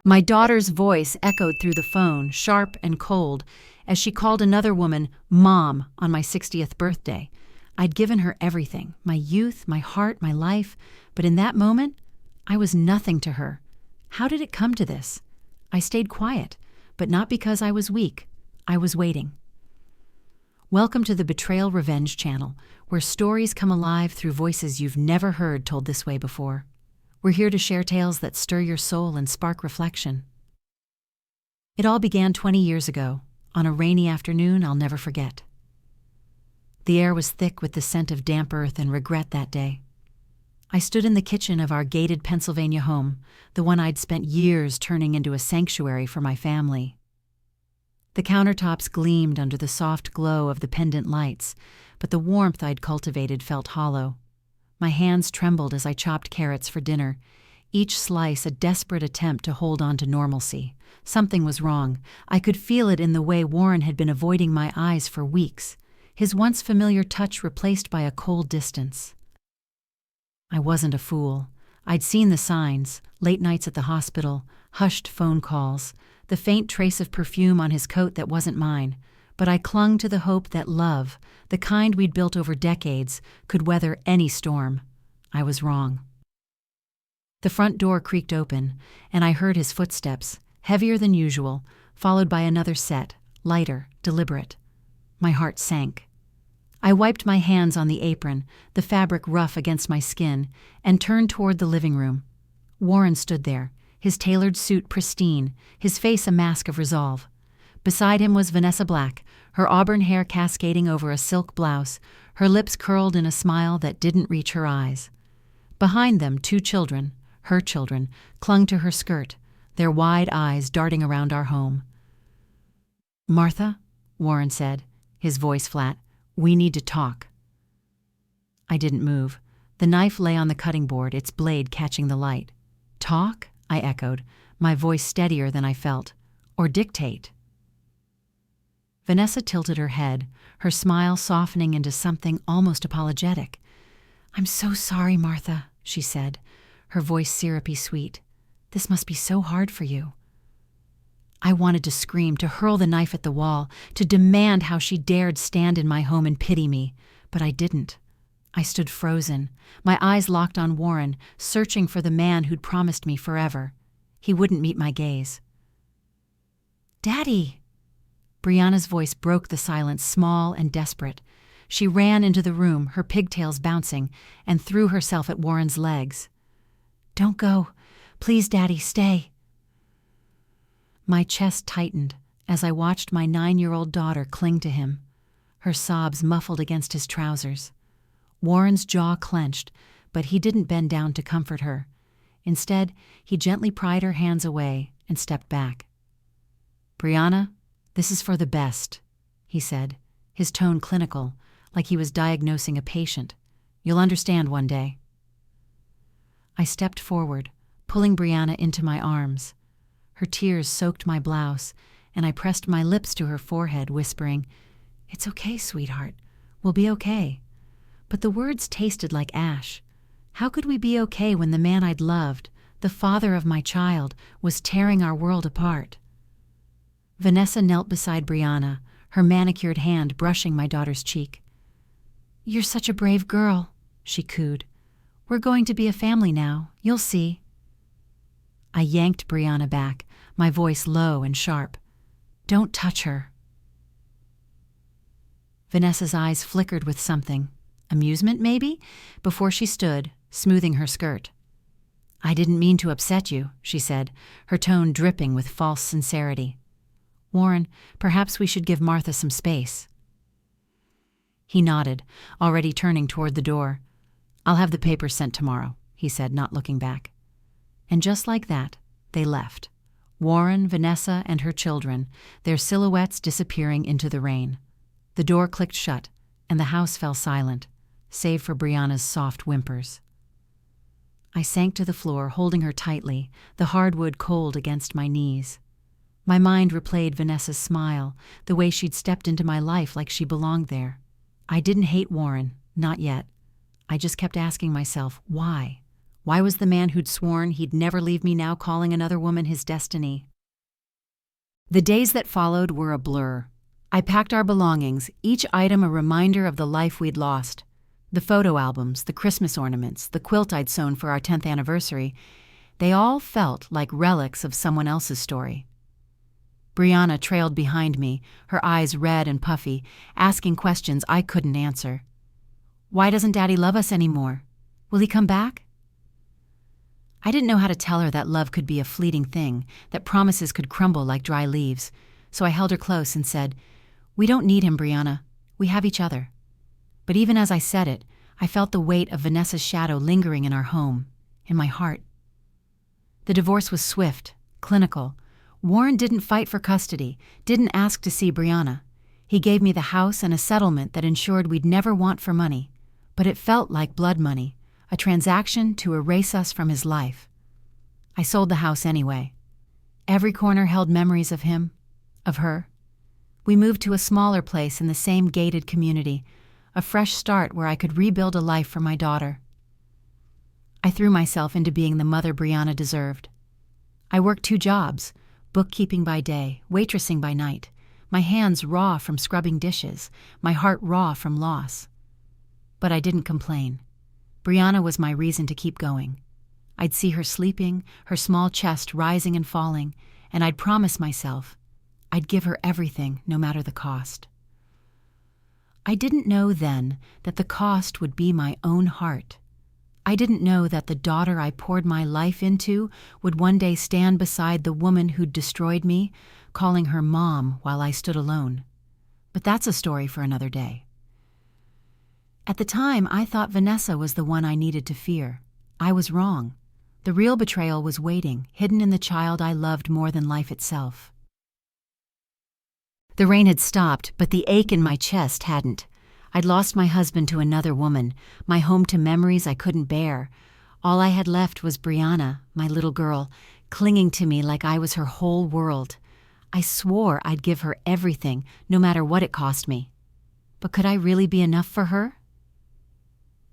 My daughter's voice echoed through the phone, sharp and cold, as she called another woman Mom on my 60th birthday. I'd given her everything, my youth, my heart, my life, but in that moment, I was nothing to her. How did it come to this? I stayed quiet, but not because I was weak. I was waiting. Welcome to the Betrayal Revenge channel, where stories come alive through voices you've never heard told this way before. We're here to share tales that stir your soul and spark reflection. It all began 20 years ago, on a rainy afternoon I'll never forget. The air was thick with the scent of damp earth and regret that day. I stood in the kitchen of our gated Pennsylvania home, the one I'd spent years turning into a sanctuary for my family. The countertops gleamed under the soft glow of the pendant lights, but the warmth I'd cultivated felt hollow. My hands trembled as I chopped carrots for dinner, each slice a desperate attempt to hold on to normalcy. Something was wrong. I could feel it in the way Warren had been avoiding my eyes for weeks, his once familiar touch replaced by a cold distance. I wasn't a fool. I'd seen the signs, late nights at the hospital, hushed phone calls, the faint trace of perfume on his coat that wasn't mine, but I clung to the hope that love, the kind we'd built over decades, could weather any storm. I was wrong. The front door creaked open, and I heard his footsteps, heavier than usual, followed by another set, lighter, deliberate. My heart sank. I wiped my hands on the apron, the fabric rough against my skin, and turned toward the living room. Warren stood there, his tailored suit pristine, his face a mask of resolve. Beside him was Vanessa Black, her auburn hair cascading over a silk blouse, her lips curled in a smile that didn't reach her eyes. Behind them, two children, her children, clung to her skirt, their wide eyes darting around our home. "Martha," Warren said, his voice flat, "we need to talk." I didn't move. The knife lay on the cutting board, its blade catching the light. "Talk?" I echoed, my voice steadier than I felt. "Or dictate?" Vanessa tilted her head, her smile softening into something almost apologetic. "I'm so sorry, Martha," she said, her voice syrupy sweet. "This must be so hard for you." I wanted to scream, to hurl the knife at the wall, to demand how she dared stand in my home and pity me, but I didn't. I stood frozen, my eyes locked on Warren, searching for the man who'd promised me forever. He wouldn't meet my gaze. "Daddy!" Brianna's voice broke the silence, small and desperate. She ran into the room, her pigtails bouncing, and threw herself at Warren's legs. "Don't go. Please, Daddy, stay." My chest tightened as I watched my 9-year-old daughter cling to him, her sobs muffled against his trousers. Warren's jaw clenched, but he didn't bend down to comfort her. Instead, he gently pried her hands away and stepped back. "Brianna, this is for the best," he said, his tone clinical, like he was diagnosing a patient. "You'll understand one day." I stepped forward, pulling Brianna into my arms. Her tears soaked my blouse, and I pressed my lips to her forehead, whispering, "It's okay, sweetheart. We'll be okay." But the words tasted like ash. How could we be okay when the man I'd loved, the father of my child, was tearing our world apart? Vanessa knelt beside Brianna, her manicured hand brushing my daughter's cheek. "You're such a brave girl," she cooed. "We're going to be a family now. You'll see." I yanked Brianna back, my voice low and sharp. "Don't touch her." Vanessa's eyes flickered with something, amusement maybe, before she stood, smoothing her skirt. "I didn't mean to upset you," she said, her tone dripping with false sincerity. "Warren, perhaps we should give Martha some space." He nodded, already turning toward the door. "I'll have the papers sent tomorrow," he said, not looking back. And just like that, they left. Warren, Vanessa, and her children, their silhouettes disappearing into the rain. The door clicked shut, and the house fell silent, save for Brianna's soft whimpers. I sank to the floor, holding her tightly, the hardwood cold against my knees. My mind replayed Vanessa's smile, the way she'd stepped into my life like she belonged there. I didn't hate Warren, not yet. I just kept asking myself, why? Why was the man who'd sworn he'd never leave me now calling another woman his destiny? The days that followed were a blur. I packed our belongings, each item a reminder of the life we'd lost. The photo albums, the Christmas ornaments, the quilt I'd sewn for our 10th anniversary, they all felt like relics of someone else's story. Brianna trailed behind me, her eyes red and puffy, asking questions I couldn't answer. Why doesn't Daddy love us anymore? Will he come back? I didn't know how to tell her that love could be a fleeting thing, that promises could crumble like dry leaves, so I held her close and said, "We don't need him, Brianna. We have each other." But even as I said it, I felt the weight of Vanessa's shadow lingering in our home, in my heart. The divorce was swift, clinical. Warren didn't fight for custody, didn't ask to see Brianna. He gave me the house and a settlement that ensured we'd never want for money, but it felt like blood money, a transaction to erase us from his life. I sold the house anyway. Every corner held memories of him, of her. We moved to a smaller place in the same gated community, a fresh start where I could rebuild a life for my daughter. I threw myself into being the mother Brianna deserved. I worked 2 jobs, bookkeeping by day, waitressing by night, my hands raw from scrubbing dishes, my heart raw from loss. But I didn't complain. Brianna was my reason to keep going. I'd see her sleeping, her small chest rising and falling, and I'd promise myself I'd give her everything, no matter the cost. I didn't know then that the cost would be my own heart. I didn't know that the daughter I poured my life into would one day stand beside the woman who'd destroyed me, calling her mom while I stood alone. But that's a story for another day. At the time, I thought Vanessa was the one I needed to fear. I was wrong. The real betrayal was waiting, hidden in the child I loved more than life itself. The rain had stopped, but the ache in my chest hadn't. I'd lost my husband to another woman, my home to memories I couldn't bear. All I had left was Brianna, my little girl, clinging to me like I was her whole world. I swore I'd give her everything, no matter what it cost me. But could I really be enough for her?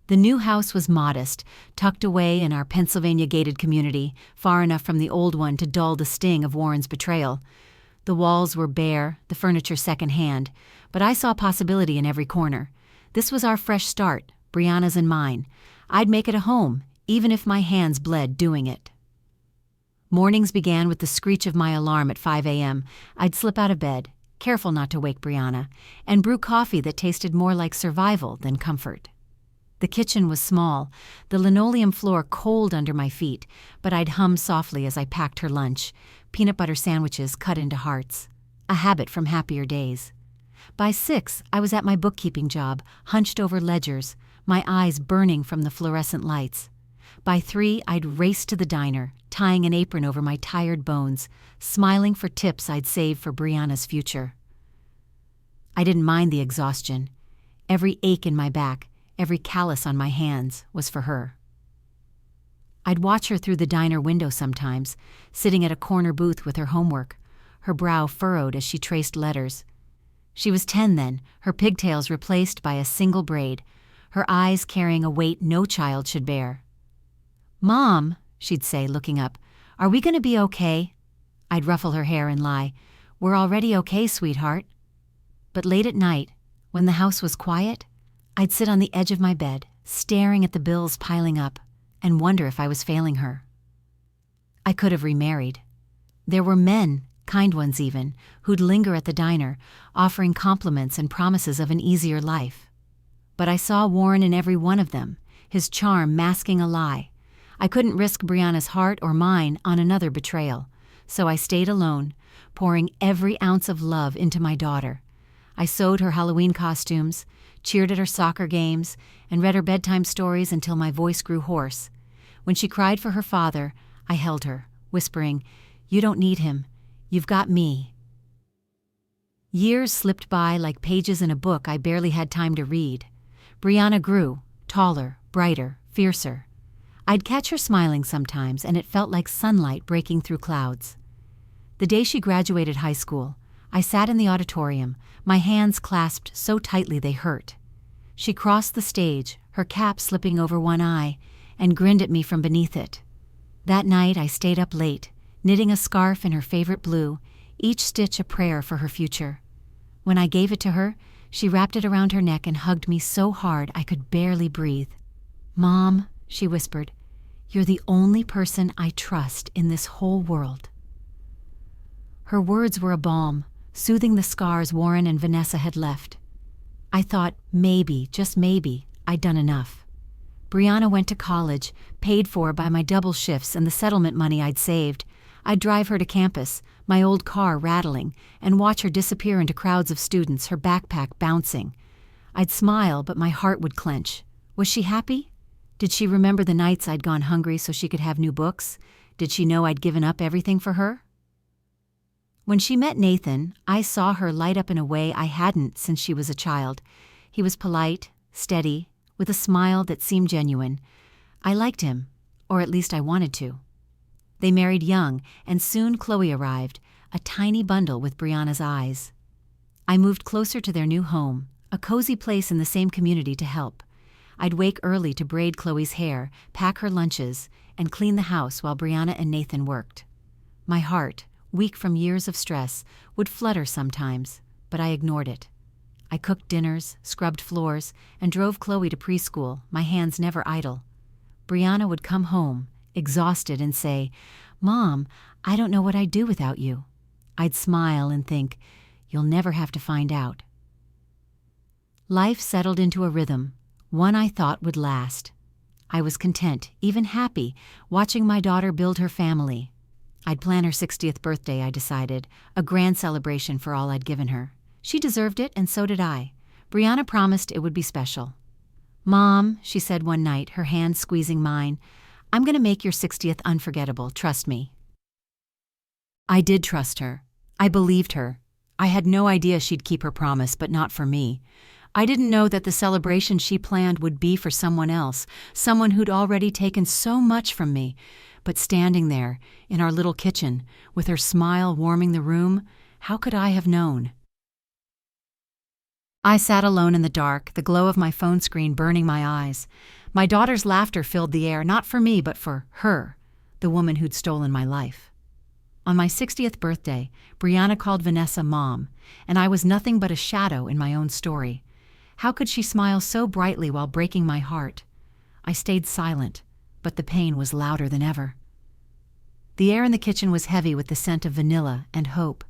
The new house was modest, tucked away in our Pennsylvania gated community, far enough from the old one to dull the sting of Warren's betrayal. The walls were bare, the furniture secondhand, but I saw possibility in every corner. This was our fresh start, Brianna's and mine. I'd make it a home, even if my hands bled doing it. Mornings began with the screech of my alarm at 5 a.m. I'd slip out of bed, careful not to wake Brianna, and brew coffee that tasted more like survival than comfort. The kitchen was small, the linoleum floor cold under my feet, but I'd hum softly as I packed her lunch, peanut butter sandwiches cut into hearts, a habit from happier days. By 6, I was at my bookkeeping job, hunched over ledgers, my eyes burning from the fluorescent lights. By 3, I'd race to the diner, tying an apron over my tired bones, smiling for tips I'd saved for Brianna's future. I didn't mind the exhaustion. Every ache in my back, every callus on my hands was for her. I'd watch her through the diner window sometimes, sitting at a corner booth with her homework, her brow furrowed as she traced letters. She was 10 then, her pigtails replaced by a single braid, her eyes carrying a weight no child should bear. "Mom," she'd say, looking up, "are we going to be okay?" I'd ruffle her hair and lie, "We're already okay, sweetheart." But late at night, when the house was quiet, I'd sit on the edge of my bed, staring at the bills piling up, and wonder if I was failing her. I could have remarried. There were men, kind ones even, who'd linger at the diner, offering compliments and promises of an easier life. But I saw Warren in every one of them, his charm masking a lie. I couldn't risk Brianna's heart or mine on another betrayal, so I stayed alone, pouring every ounce of love into my daughter. I sewed her Halloween costumes, cheered at her soccer games, and read her bedtime stories until my voice grew hoarse. When she cried for her father, I held her, whispering, "You don't need him. You've got me." Years slipped by like pages in a book I barely had time to read. Brianna grew, taller, brighter, fiercer. I'd catch her smiling sometimes, and it felt like sunlight breaking through clouds. The day she graduated high school, I sat in the auditorium, my hands clasped so tightly they hurt. She crossed the stage, her cap slipping over one eye, and grinned at me from beneath it. That night I stayed up late, knitting a scarf in her favorite blue, each stitch a prayer for her future. When I gave it to her, she wrapped it around her neck and hugged me so hard I could barely breathe. "Mom," she whispered, "you're the only person I trust in this whole world." Her words were a balm, soothing the scars Warren and Vanessa had left. I thought maybe, just maybe, I'd done enough. Brianna went to college, paid for by my double shifts and the settlement money I'd saved. I'd drive her to campus, my old car rattling, and watch her disappear into crowds of students, her backpack bouncing. I'd smile, but my heart would clench. Was she happy? Did she remember the nights I'd gone hungry so she could have new books? Did she know I'd given up everything for her? When she met Nathan, I saw her light up in a way I hadn't since she was a child. He was polite, steady, with a smile that seemed genuine. I liked him, or at least I wanted to. They married young, and soon Chloe arrived, a tiny bundle with Brianna's eyes. I moved closer to their new home, a cozy place in the same community to help. I'd wake early to braid Chloe's hair, pack her lunches, and clean the house while Brianna and Nathan worked. My heart, weak from years of stress, would flutter sometimes, but I ignored it. I cooked dinners, scrubbed floors, and drove Chloe to preschool, my hands never idle. Brianna would come home, exhausted, and say, "Mom, I don't know what I'd do without you." I'd smile and think, "You'll never have to find out." Life settled into a rhythm, one I thought would last. I was content, even happy, watching my daughter build her family. I'd plan her 60th birthday, I decided, a grand celebration for all I'd given her. She deserved it, and so did I. Brianna promised it would be special. "Mom," she said one night, her hand squeezing mine, "I'm going to make your 60th unforgettable, trust me." I did trust her. I believed her. I had no idea she'd keep her promise, but not for me. I didn't know that the celebration she planned would be for someone else, someone who'd already taken so much from me. But standing there, in our little kitchen, with her smile warming the room, how could I have known? I sat alone in the dark, the glow of my phone screen burning my eyes. My daughter's laughter filled the air, not for me, but for her, the woman who'd stolen my life. On my 60th birthday, Brianna called Vanessa Mom, and I was nothing but a shadow in my own story. How could she smile so brightly while breaking my heart? I stayed silent, but the pain was louder than ever. The air in the kitchen was heavy with the scent of vanilla and hope.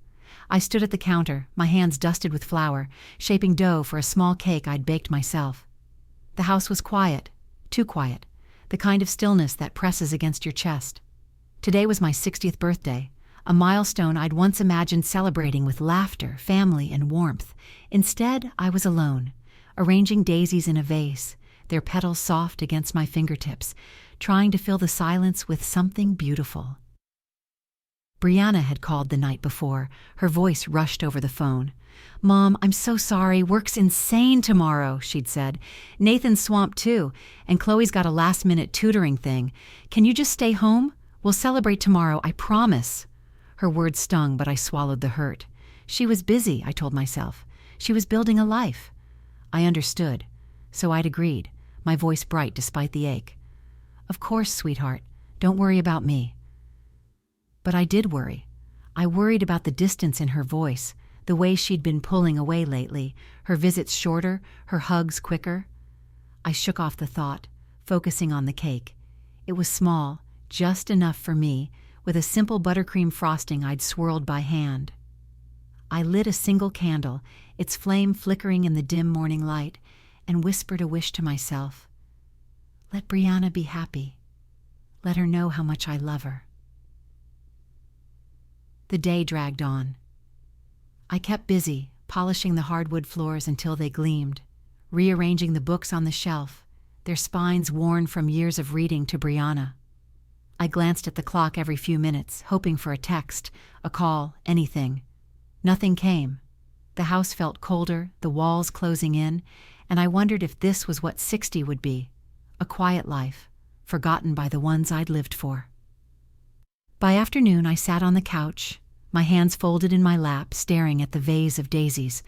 I stood at the counter, my hands dusted with flour, shaping dough for a small cake I'd baked myself. The house was quiet, too quiet, the kind of stillness that presses against your chest. Today was my 60th birthday, a milestone I'd once imagined celebrating with laughter, family, and warmth. Instead, I was alone, arranging daisies in a vase, their petals soft against my fingertips, trying to fill the silence with something beautiful. Brianna had called the night before, her voice rushed over the phone. "Mom, I'm so sorry, work's insane tomorrow," she'd said. "Nathan's swamped too, and Chloe's got a last-minute tutoring thing. Can you just stay home? We'll celebrate tomorrow, I promise." Her words stung, but I swallowed the hurt. She was busy, I told myself. She was building a life. I understood, so I'd agreed, my voice bright despite the ache. "Of course, sweetheart, don't worry about me." But I did worry. I worried about the distance in her voice, the way she'd been pulling away lately, her visits shorter, her hugs quicker. I shook off the thought, focusing on the cake. It was small, just enough for me, with a simple buttercream frosting I'd swirled by hand. I lit a single candle, its flame flickering in the dim morning light, and whispered a wish to myself. Let Brianna be happy. Let her know how much I love her. The day dragged on. I kept busy, polishing the hardwood floors until they gleamed, rearranging the books on the shelf, their spines worn from years of reading to Brianna. I glanced at the clock every few minutes, hoping for a text, a call, anything. Nothing came. The house felt colder, the walls closing in, and I wondered if this was what 60 would be, a quiet life, forgotten by the ones I'd lived for. By afternoon, I sat on the couch, my hands folded in my lap, staring at the vase of daisies.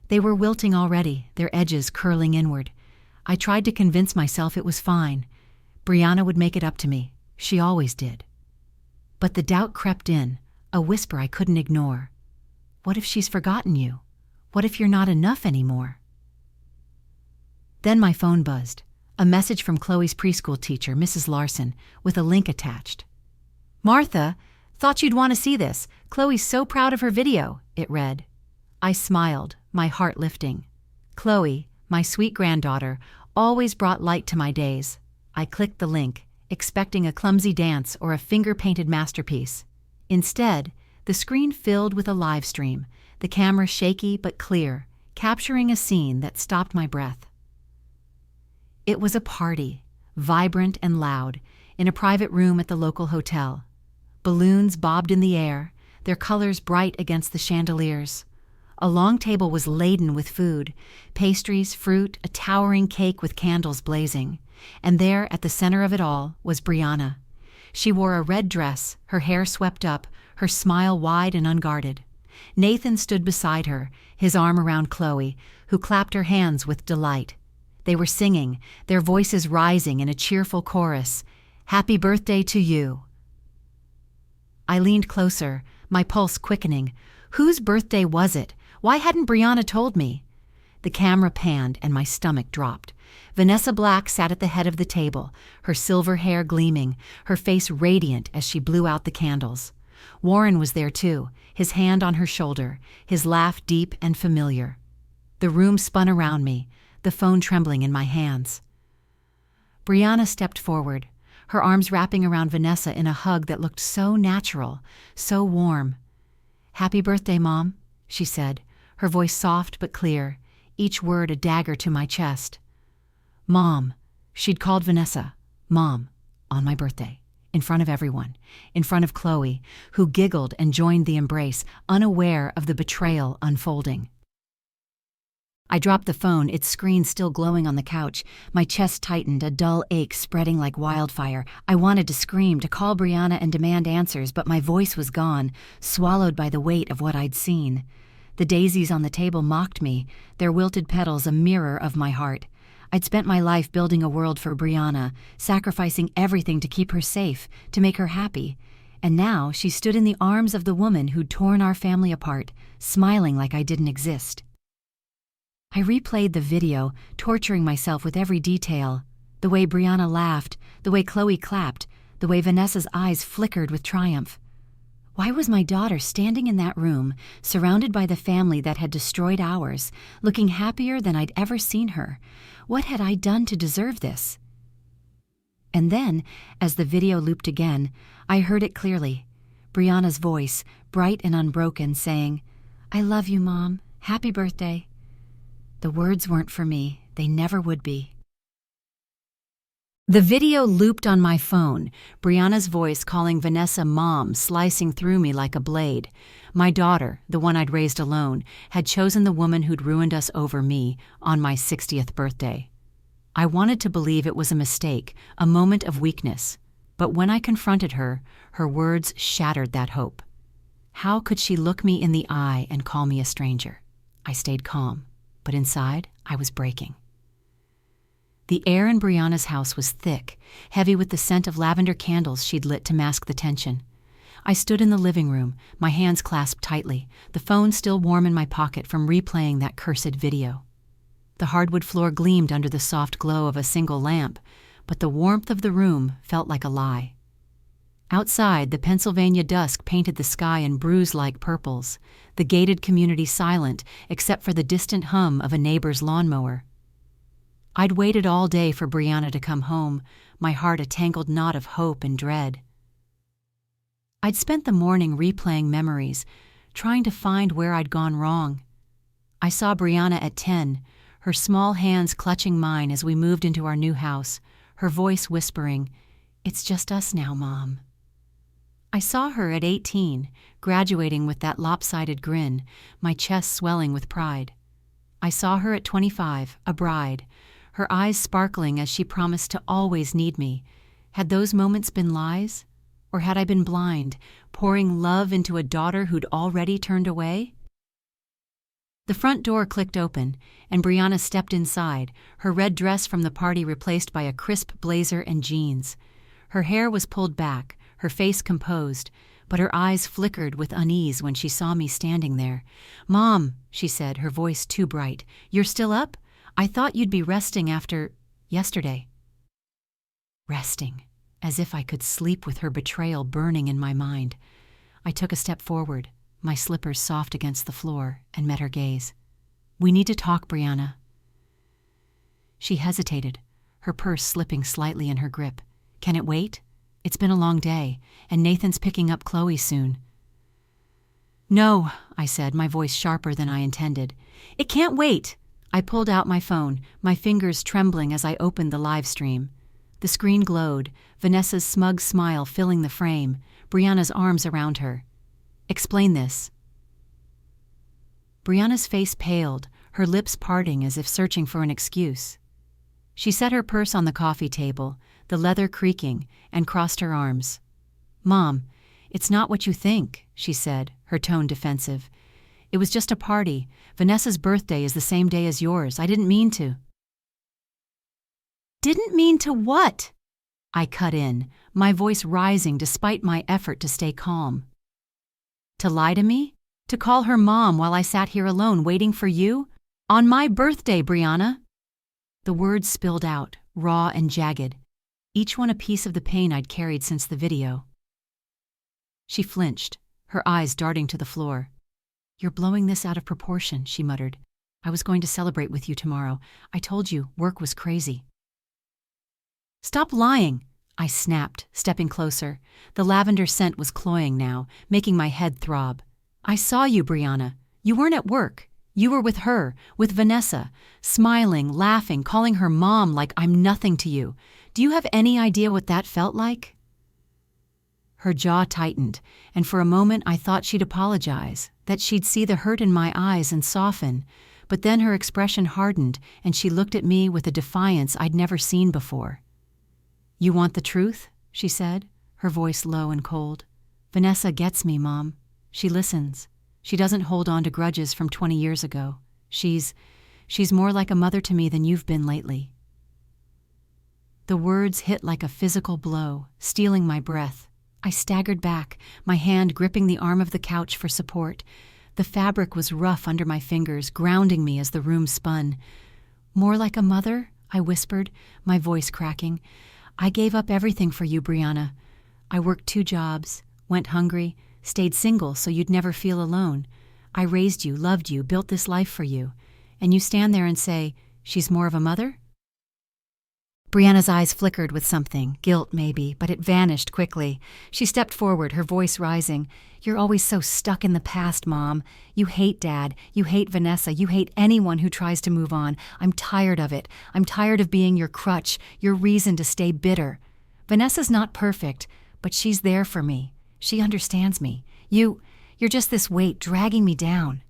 They were wilting already, their edges curling inward. I tried to convince myself it was fine. Brianna would make it up to me. She always did. But the doubt crept in, a whisper I couldn't ignore. What if she's forgotten you? What if you're not enough anymore? Then my phone buzzed. A message from Chloe's preschool teacher, Mrs. Larson, with a link attached. "Martha, thought you'd want to see this. Chloe's so proud of her video," it read. I smiled, my heart lifting. Chloe, my sweet granddaughter, always brought light to my days. I clicked the link, expecting a clumsy dance or a finger-painted masterpiece. Instead, the screen filled with a live stream, the camera shaky but clear, capturing a scene that stopped my breath. It was a party, vibrant and loud, in a private room at the local hotel. Balloons bobbed in the air, their colors bright against the chandeliers. A long table was laden with food, pastries, fruit, a towering cake with candles blazing. And there, at the center of it all, was Brianna. She wore a red dress, her hair swept up, her smile wide and unguarded. Nathan stood beside her, his arm around Chloe, who clapped her hands with delight. They were singing, their voices rising in a cheerful chorus, "Happy birthday to you." I leaned closer, my pulse quickening. Whose birthday was it? Why hadn't Brianna told me? The camera panned and my stomach dropped. Vanessa Black sat at the head of the table, her silver hair gleaming, her face radiant as she blew out the candles. Warren was there too, his hand on her shoulder, his laugh deep and familiar. The room spun around me, the phone trembling in my hands. Brianna stepped forward, her arms wrapping around Vanessa in a hug that looked so natural, so warm. "Happy birthday, Mom," she said, her voice soft but clear, each word a dagger to my chest. Mom. She'd called Vanessa Mom on my birthday, in front of everyone, in front of Chloe, who giggled and joined the embrace, unaware of the betrayal unfolding. I dropped the phone, its screen still glowing on the couch. My chest tightened, a dull ache spreading like wildfire. I wanted to scream, to call Brianna and demand answers, but my voice was gone, swallowed by the weight of what I'd seen. The daisies on the table mocked me, their wilted petals a mirror of my heart. I'd spent my life building a world for Brianna, sacrificing everything to keep her safe, to make her happy. And now she stood in the arms of the woman who'd torn our family apart, smiling like I didn't exist. I replayed the video, torturing myself with every detail. The way Brianna laughed, the way Chloe clapped, the way Vanessa's eyes flickered with triumph. Why was my daughter standing in that room, surrounded by the family that had destroyed ours, looking happier than I'd ever seen her? What had I done to deserve this? And then, as the video looped again, I heard it clearly. Brianna's voice, bright and unbroken, saying, "I love you, Mom. Happy birthday." The words weren't for me. They never would be. The video looped on my phone, Brianna's voice calling Vanessa Mom, slicing through me like a blade. My daughter, the one I'd raised alone, had chosen the woman who'd ruined us over me on my 60th birthday. I wanted to believe it was a mistake, a moment of weakness. But when I confronted her, her words shattered that hope. How could she look me in the eye and call me a stranger? I stayed calm, but inside, I was breaking. The air in Brianna's house was thick, heavy with the scent of lavender candles she'd lit to mask the tension. I stood in the living room, my hands clasped tightly, the phone still warm in my pocket from replaying that cursed video. The hardwood floor gleamed under the soft glow of a single lamp, but the warmth of the room felt like a lie. Outside, the Pennsylvania dusk painted the sky in bruise-like purples, the gated community silent except for the distant hum of a neighbor's lawnmower. I'd waited all day for Brianna to come home, my heart a tangled knot of hope and dread. I'd spent the morning replaying memories, trying to find where I'd gone wrong. I saw Brianna at 10, her small hands clutching mine as we moved into our new house, her voice whispering, "It's just us now, Mom." I saw her at 18, graduating with that lopsided grin, my chest swelling with pride. I saw her at 25, a bride, her eyes sparkling as she promised to always need me. Had those moments been lies? Or had I been blind, pouring love into a daughter who'd already turned away? The front door clicked open, and Brianna stepped inside, her red dress from the party replaced by a crisp blazer and jeans. Her hair was pulled back, her face composed, but her eyes flickered with unease when she saw me standing there. "Mom," she said, her voice too bright, "you're still up? I thought you'd be resting after yesterday." Resting, as if I could sleep with her betrayal burning in my mind. I took a step forward, my slippers soft against the floor, and met her gaze. "We need to talk, Brianna." She hesitated, her purse slipping slightly in her grip. "Can it wait? It's been a long day, and Nathan's picking up Chloe soon." "No," I said, my voice sharper than I intended. "It can't wait." I pulled out my phone, my fingers trembling as I opened the live stream. The screen glowed, Vanessa's smug smile filling the frame, Brianna's arms around her. "Explain this." Brianna's face paled, her lips parting as if searching for an excuse. She set her purse on the coffee table, the leather creaking, and crossed her arms. "Mom, it's not what you think," she said, her tone defensive. "It was just a party. Vanessa's birthday is the same day as yours. I didn't mean to." "Didn't mean to what?" I cut in, my voice rising despite my effort to stay calm. "To lie to me? To call her mom while I sat here alone waiting for you? On my birthday, Brianna!" The words spilled out, raw and jagged, each one a piece of the pain I'd carried since the video. She flinched, her eyes darting to the floor. "You're blowing this out of proportion," she muttered. "I was going to celebrate with you tomorrow. I told you, work was crazy." "Stop lying," I snapped, stepping closer. The lavender scent was cloying now, making my head throb. "I saw you, Brianna. You weren't at work. You were with her, with Vanessa, smiling, laughing, calling her mom like I'm nothing to you. Do you have any idea what that felt like?" Her jaw tightened, and for a moment I thought she'd apologize, that she'd see the hurt in my eyes and soften, but then her expression hardened and she looked at me with a defiance I'd never seen before. "You want the truth?" she said, her voice low and cold. "Vanessa gets me, Mom. She listens. She doesn't hold on to grudges from 20 years ago. She's more like a mother to me than you've been lately." The words hit like a physical blow, stealing my breath. I staggered back, my hand gripping the arm of the couch for support. The fabric was rough under my fingers, grounding me as the room spun. "More like a mother?" I whispered, my voice cracking. "I gave up everything for you, Brianna. I worked 2 jobs, went hungry, stayed single so you'd never feel alone. I raised you, loved you, built this life for you. And you stand there and say, she's more of a mother?" Brianna's eyes flickered with something, guilt maybe, but it vanished quickly. She stepped forward, her voice rising. "You're always so stuck in the past, Mom. You hate Dad. You hate Vanessa. You hate anyone who tries to move on. I'm tired of it. I'm tired of being your crutch, your reason to stay bitter. Vanessa's not perfect, but she's there for me. She understands me. You're just this weight dragging me down."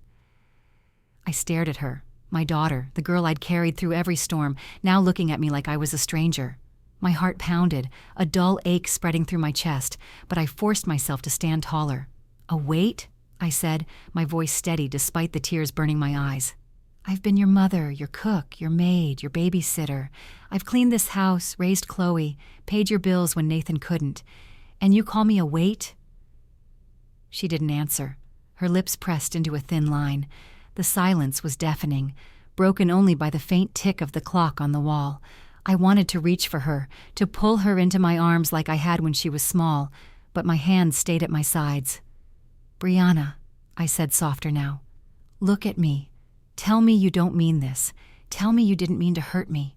I stared at her. My daughter, the girl I'd carried through every storm, now looking at me like I was a stranger. My heart pounded, a dull ache spreading through my chest, but I forced myself to stand taller. "A weight?" I said, my voice steady despite the tears burning my eyes. "I've been your mother, your cook, your maid, your babysitter. I've cleaned this house, raised Chloe, paid your bills when Nathan couldn't. And you call me a weight?" She didn't answer. Her lips pressed into a thin line. The silence was deafening, broken only by the faint tick of the clock on the wall. I wanted to reach for her, to pull her into my arms like I had when she was small, but my hands stayed at my sides. "Brianna," I said softer now, "look at me. Tell me you don't mean this. Tell me you didn't mean to hurt me."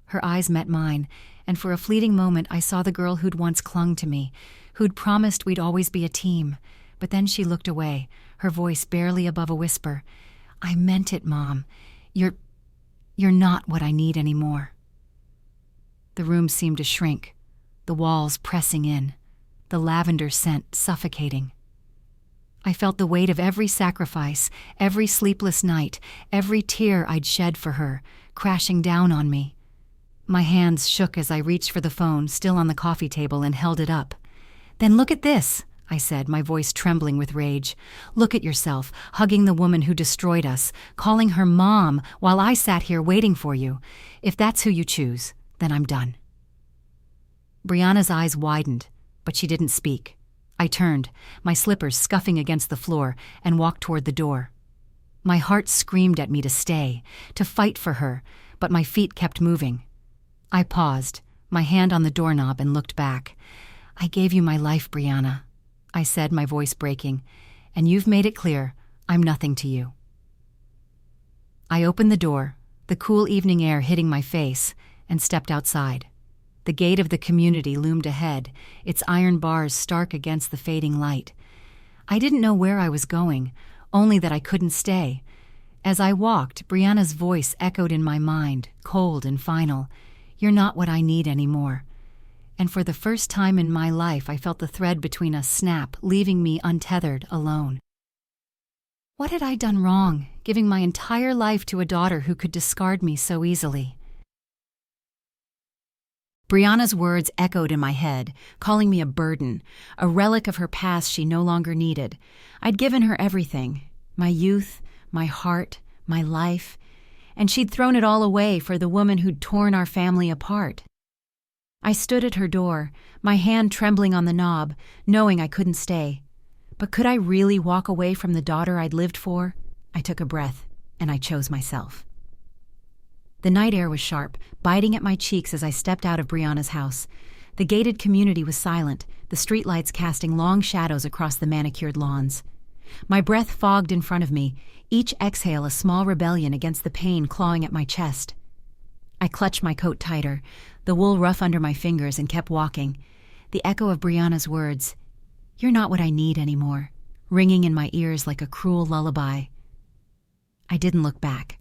Her eyes met mine, and for a fleeting moment I saw the girl who'd once clung to me, who'd promised we'd always be a team. But then she looked away, her voice barely above a whisper. "I meant it, Mom. You're not what I need anymore." The room seemed to shrink, the walls pressing in, the lavender scent suffocating. I felt the weight of every sacrifice, every sleepless night, every tear I'd shed for her, crashing down on me. My hands shook as I reached for the phone, still on the coffee table, and held it up. "Then look at this," I said, my voice trembling with rage. "Look at yourself, hugging the woman who destroyed us, calling her mom while I sat here waiting for you. If that's who you choose, then I'm done." Brianna's eyes widened, but she didn't speak. I turned, my slippers scuffing against the floor, and walked toward the door. My heart screamed at me to stay, to fight for her, but my feet kept moving. I paused, my hand on the doorknob, and looked back. "I gave you my life, Brianna," I said, my voice breaking, "and you've made it clear I'm nothing to you." I opened the door, the cool evening air hitting my face, and stepped outside. The gate of the community loomed ahead, its iron bars stark against the fading light. I didn't know where I was going, only that I couldn't stay. As I walked, Brianna's voice echoed in my mind, cold and final. "You're not what I need anymore." And for the first time in my life, I felt the thread between us snap, leaving me untethered, alone. What had I done wrong, giving my entire life to a daughter who could discard me so easily? Brianna's words echoed in my head, calling me a burden, a relic of her past she no longer needed. I'd given her everything, my youth, my heart, my life, and she'd thrown it all away for the woman who'd torn our family apart. I stood at her door, my hand trembling on the knob, knowing I couldn't stay. But could I really walk away from the daughter I'd lived for? I took a breath, and I chose myself. The night air was sharp, biting at my cheeks as I stepped out of Brianna's house. The gated community was silent, the streetlights casting long shadows across the manicured lawns. My breath fogged in front of me, each exhale a small rebellion against the pain clawing at my chest. I clutched my coat tighter, the wool rough under my fingers, and kept walking. The echo of Brianna's words, "You're not what I need anymore," ringing in my ears like a cruel lullaby. I didn't look back.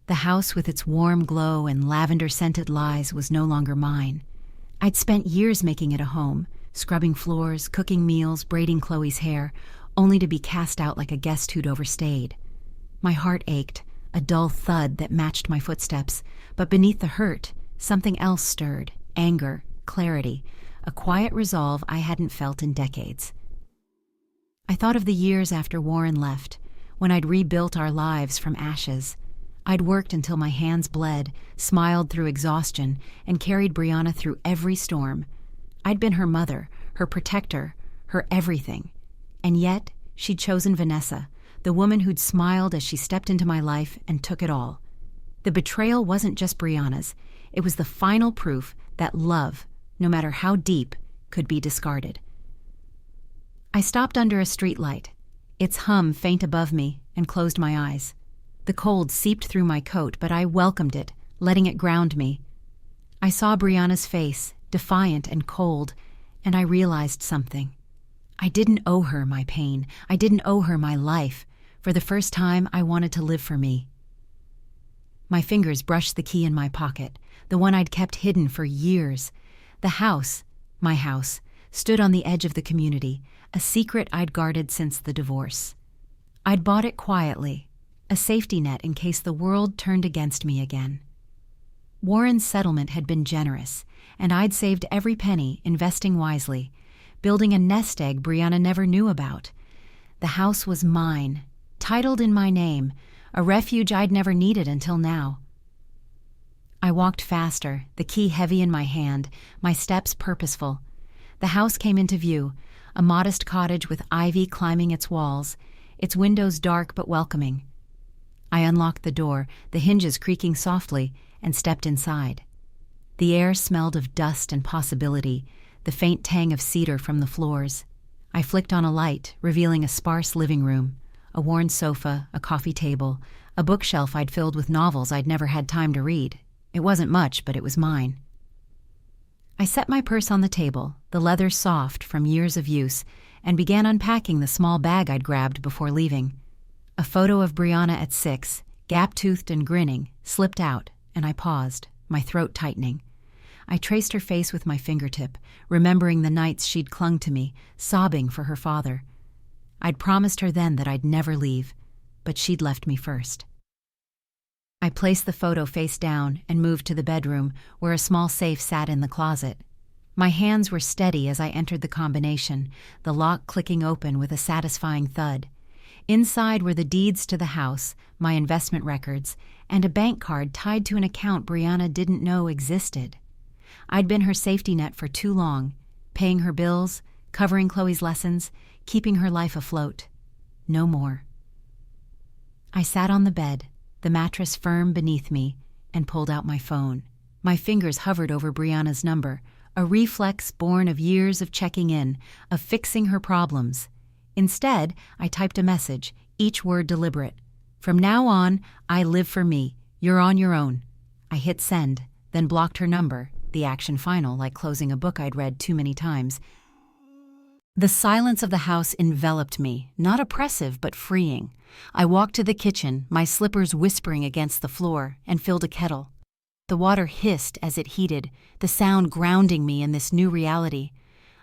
The house with its warm glow and lavender-scented lies was no longer mine. I'd spent years making it a home, scrubbing floors, cooking meals, braiding Chloe's hair, only to be cast out like a guest who'd overstayed. My heart ached, a dull thud that matched my footsteps, but beneath the hurt, something else stirred, anger, clarity, a quiet resolve I hadn't felt in decades. I thought of the years after Warren left, when I'd rebuilt our lives from ashes. I'd worked until my hands bled, smiled through exhaustion, and carried Brianna through every storm. I'd been her mother, her protector, her everything. And yet, she'd chosen Vanessa, the woman who'd smiled as she stepped into my life and took it all. The betrayal wasn't just Brianna's. It was the final proof that love, no matter how deep, could be discarded. I stopped under a streetlight, its hum faint above me, and closed my eyes. The cold seeped through my coat, but I welcomed it, letting it ground me. I saw Brianna's face, defiant and cold, and I realized something. I didn't owe her my pain. I didn't owe her my life. For the first time, I wanted to live for me. My fingers brushed the key in my pocket, the one I'd kept hidden for years. The house, my house, stood on the edge of the community, a secret I'd guarded since the divorce. I'd bought it quietly, a safety net in case the world turned against me again. Warren's settlement had been generous, and I'd saved every penny, investing wisely, building a nest egg Brianna never knew about. The house was mine, titled in my name, a refuge I'd never needed until now. I walked faster, the key heavy in my hand, my steps purposeful. The house came into view, a modest cottage with ivy climbing its walls, its windows dark but welcoming. I unlocked the door, the hinges creaking softly, and stepped inside. The air smelled of dust and possibility, the faint tang of cedar from the floors. I flicked on a light, revealing a sparse living room, a worn sofa, a coffee table, a bookshelf I'd filled with novels I'd never had time to read. It wasn't much, but it was mine. I set my purse on the table, the leather soft from years of use, and began unpacking the small bag I'd grabbed before leaving. A photo of Brianna at 6, gap-toothed and grinning, slipped out, and I paused, my throat tightening. I traced her face with my fingertip, remembering the nights she'd clung to me, sobbing for her father. I'd promised her then that I'd never leave, but she'd left me first. I placed the photo face down and moved to the bedroom, where a small safe sat in the closet. My hands were steady as I entered the combination, the lock clicking open with a satisfying thud. Inside were the deeds to the house, my investment records, and a bank card tied to an account Brianna didn't know existed. I'd been her safety net for too long, paying her bills, covering Chloe's lessons, keeping her life afloat. No more. I sat on the bed, the mattress firm beneath me, and pulled out my phone. My fingers hovered over Brianna's number, a reflex born of years of checking in, of fixing her problems. Instead, I typed a message, each word deliberate. From now on, I live for me. You're on your own. I hit send, then blocked her number, the action final, like closing a book I'd read too many times. The silence of the house enveloped me, not oppressive but freeing. I walked to the kitchen, my slippers whispering against the floor, and filled a kettle. The water hissed as it heated, the sound grounding me in this new reality.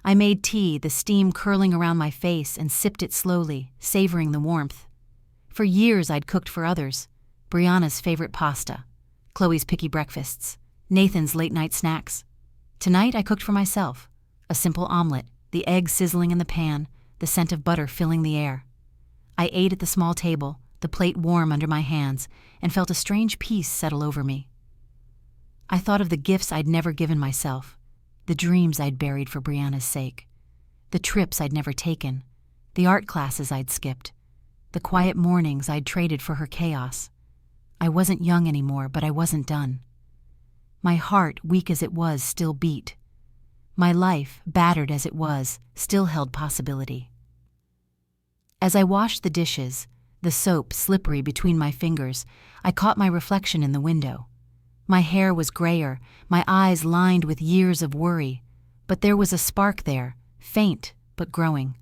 I made tea, the steam curling around my face, and sipped it slowly, savoring the warmth. For years I'd cooked for others. Brianna's favorite pasta, Chloe's picky breakfasts, Nathan's late-night snacks. Tonight I cooked for myself. A simple omelet, the egg sizzling in the pan, the scent of butter filling the air. I ate at the small table, the plate warm under my hands, and felt a strange peace settle over me. I thought of the gifts I'd never given myself, the dreams I'd buried for Brianna's sake, the trips I'd never taken, the art classes I'd skipped, the quiet mornings I'd traded for her chaos. I wasn't young anymore, but I wasn't done. My heart, weak as it was, still beat. My life, battered as it was, still held possibility. As I washed the dishes, the soap slippery between my fingers, I caught my reflection in the window. My hair was grayer, my eyes lined with years of worry, but there was a spark there, faint but growing.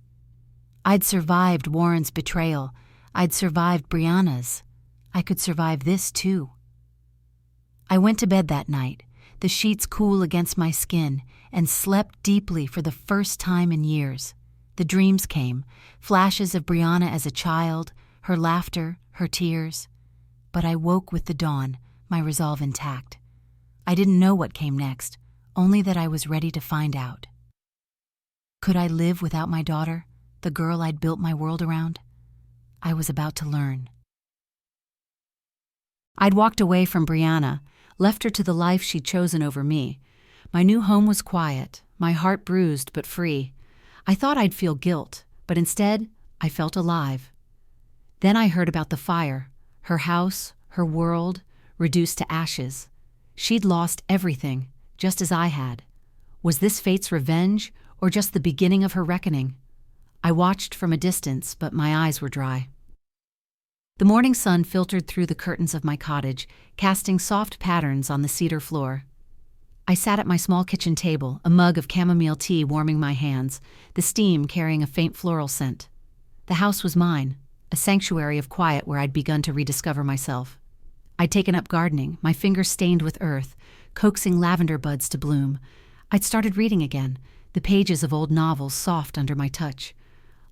I'd survived Warren's betrayal. I'd survived Brianna's. I could survive this too. I went to bed that night, the sheets cool against my skin, and slept deeply for the first time in years. The dreams came, flashes of Brianna as a child, her laughter, her tears. But I woke with the dawn, my resolve intact. I didn't know what came next, only that I was ready to find out. Could I live without my daughter, the girl I'd built my world around? I was about to learn. I'd walked away from Brianna, left her to the life she'd chosen over me. My new home was quiet, my heart bruised but free. I thought I'd feel guilt, but instead, I felt alive. Then I heard about the fire, her house, her world, reduced to ashes. She'd lost everything, just as I had. Was this fate's revenge, or just the beginning of her reckoning? I watched from a distance, but my eyes were dry. The morning sun filtered through the curtains of my cottage, casting soft patterns on the cedar floor. I sat at my small kitchen table, a mug of chamomile tea warming my hands, the steam carrying a faint floral scent. The house was mine, a sanctuary of quiet where I'd begun to rediscover myself. I'd taken up gardening, my fingers stained with earth, coaxing lavender buds to bloom. I'd started reading again, the pages of old novels soft under my touch.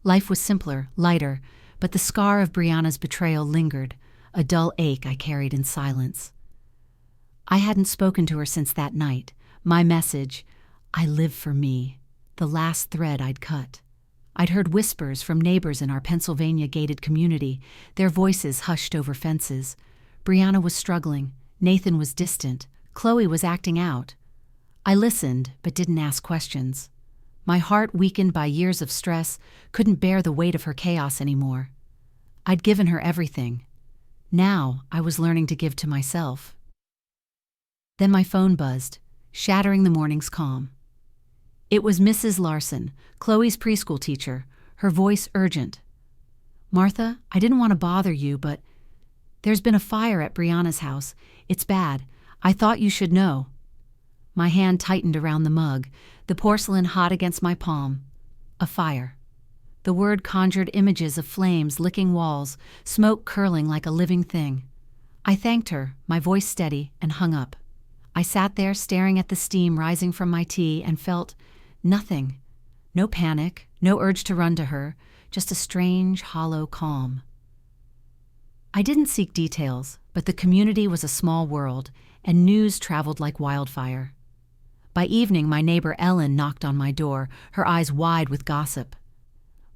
Life was simpler, lighter, but the scar of Brianna's betrayal lingered, a dull ache I carried in silence. I hadn't spoken to her since that night. My message, I live for me, the last thread I'd cut. I'd heard whispers from neighbors in our Pennsylvania gated community, their voices hushed over fences. Brianna was struggling, Nathan was distant, Chloe was acting out. I listened, but didn't ask questions. My heart, weakened by years of stress, couldn't bear the weight of her chaos anymore. I'd given her everything. Now I was learning to give to myself. Then my phone buzzed, shattering the morning's calm. It was Mrs. Larson, Chloe's preschool teacher, her voice urgent. "Martha, I didn't want to bother you, but there's been a fire at Brianna's house. It's bad. I thought you should know." My hand tightened around the mug, the porcelain hot against my palm. A fire. The word conjured images of flames licking walls, smoke curling like a living thing. I thanked her, my voice steady, and hung up. I sat there staring at the steam rising from my tea and felt nothing. No panic, no urge to run to her, just a strange, hollow calm. I didn't seek details, but the community was a small world, and news traveled like wildfire. By evening, my neighbor Ellen knocked on my door, her eyes wide with gossip.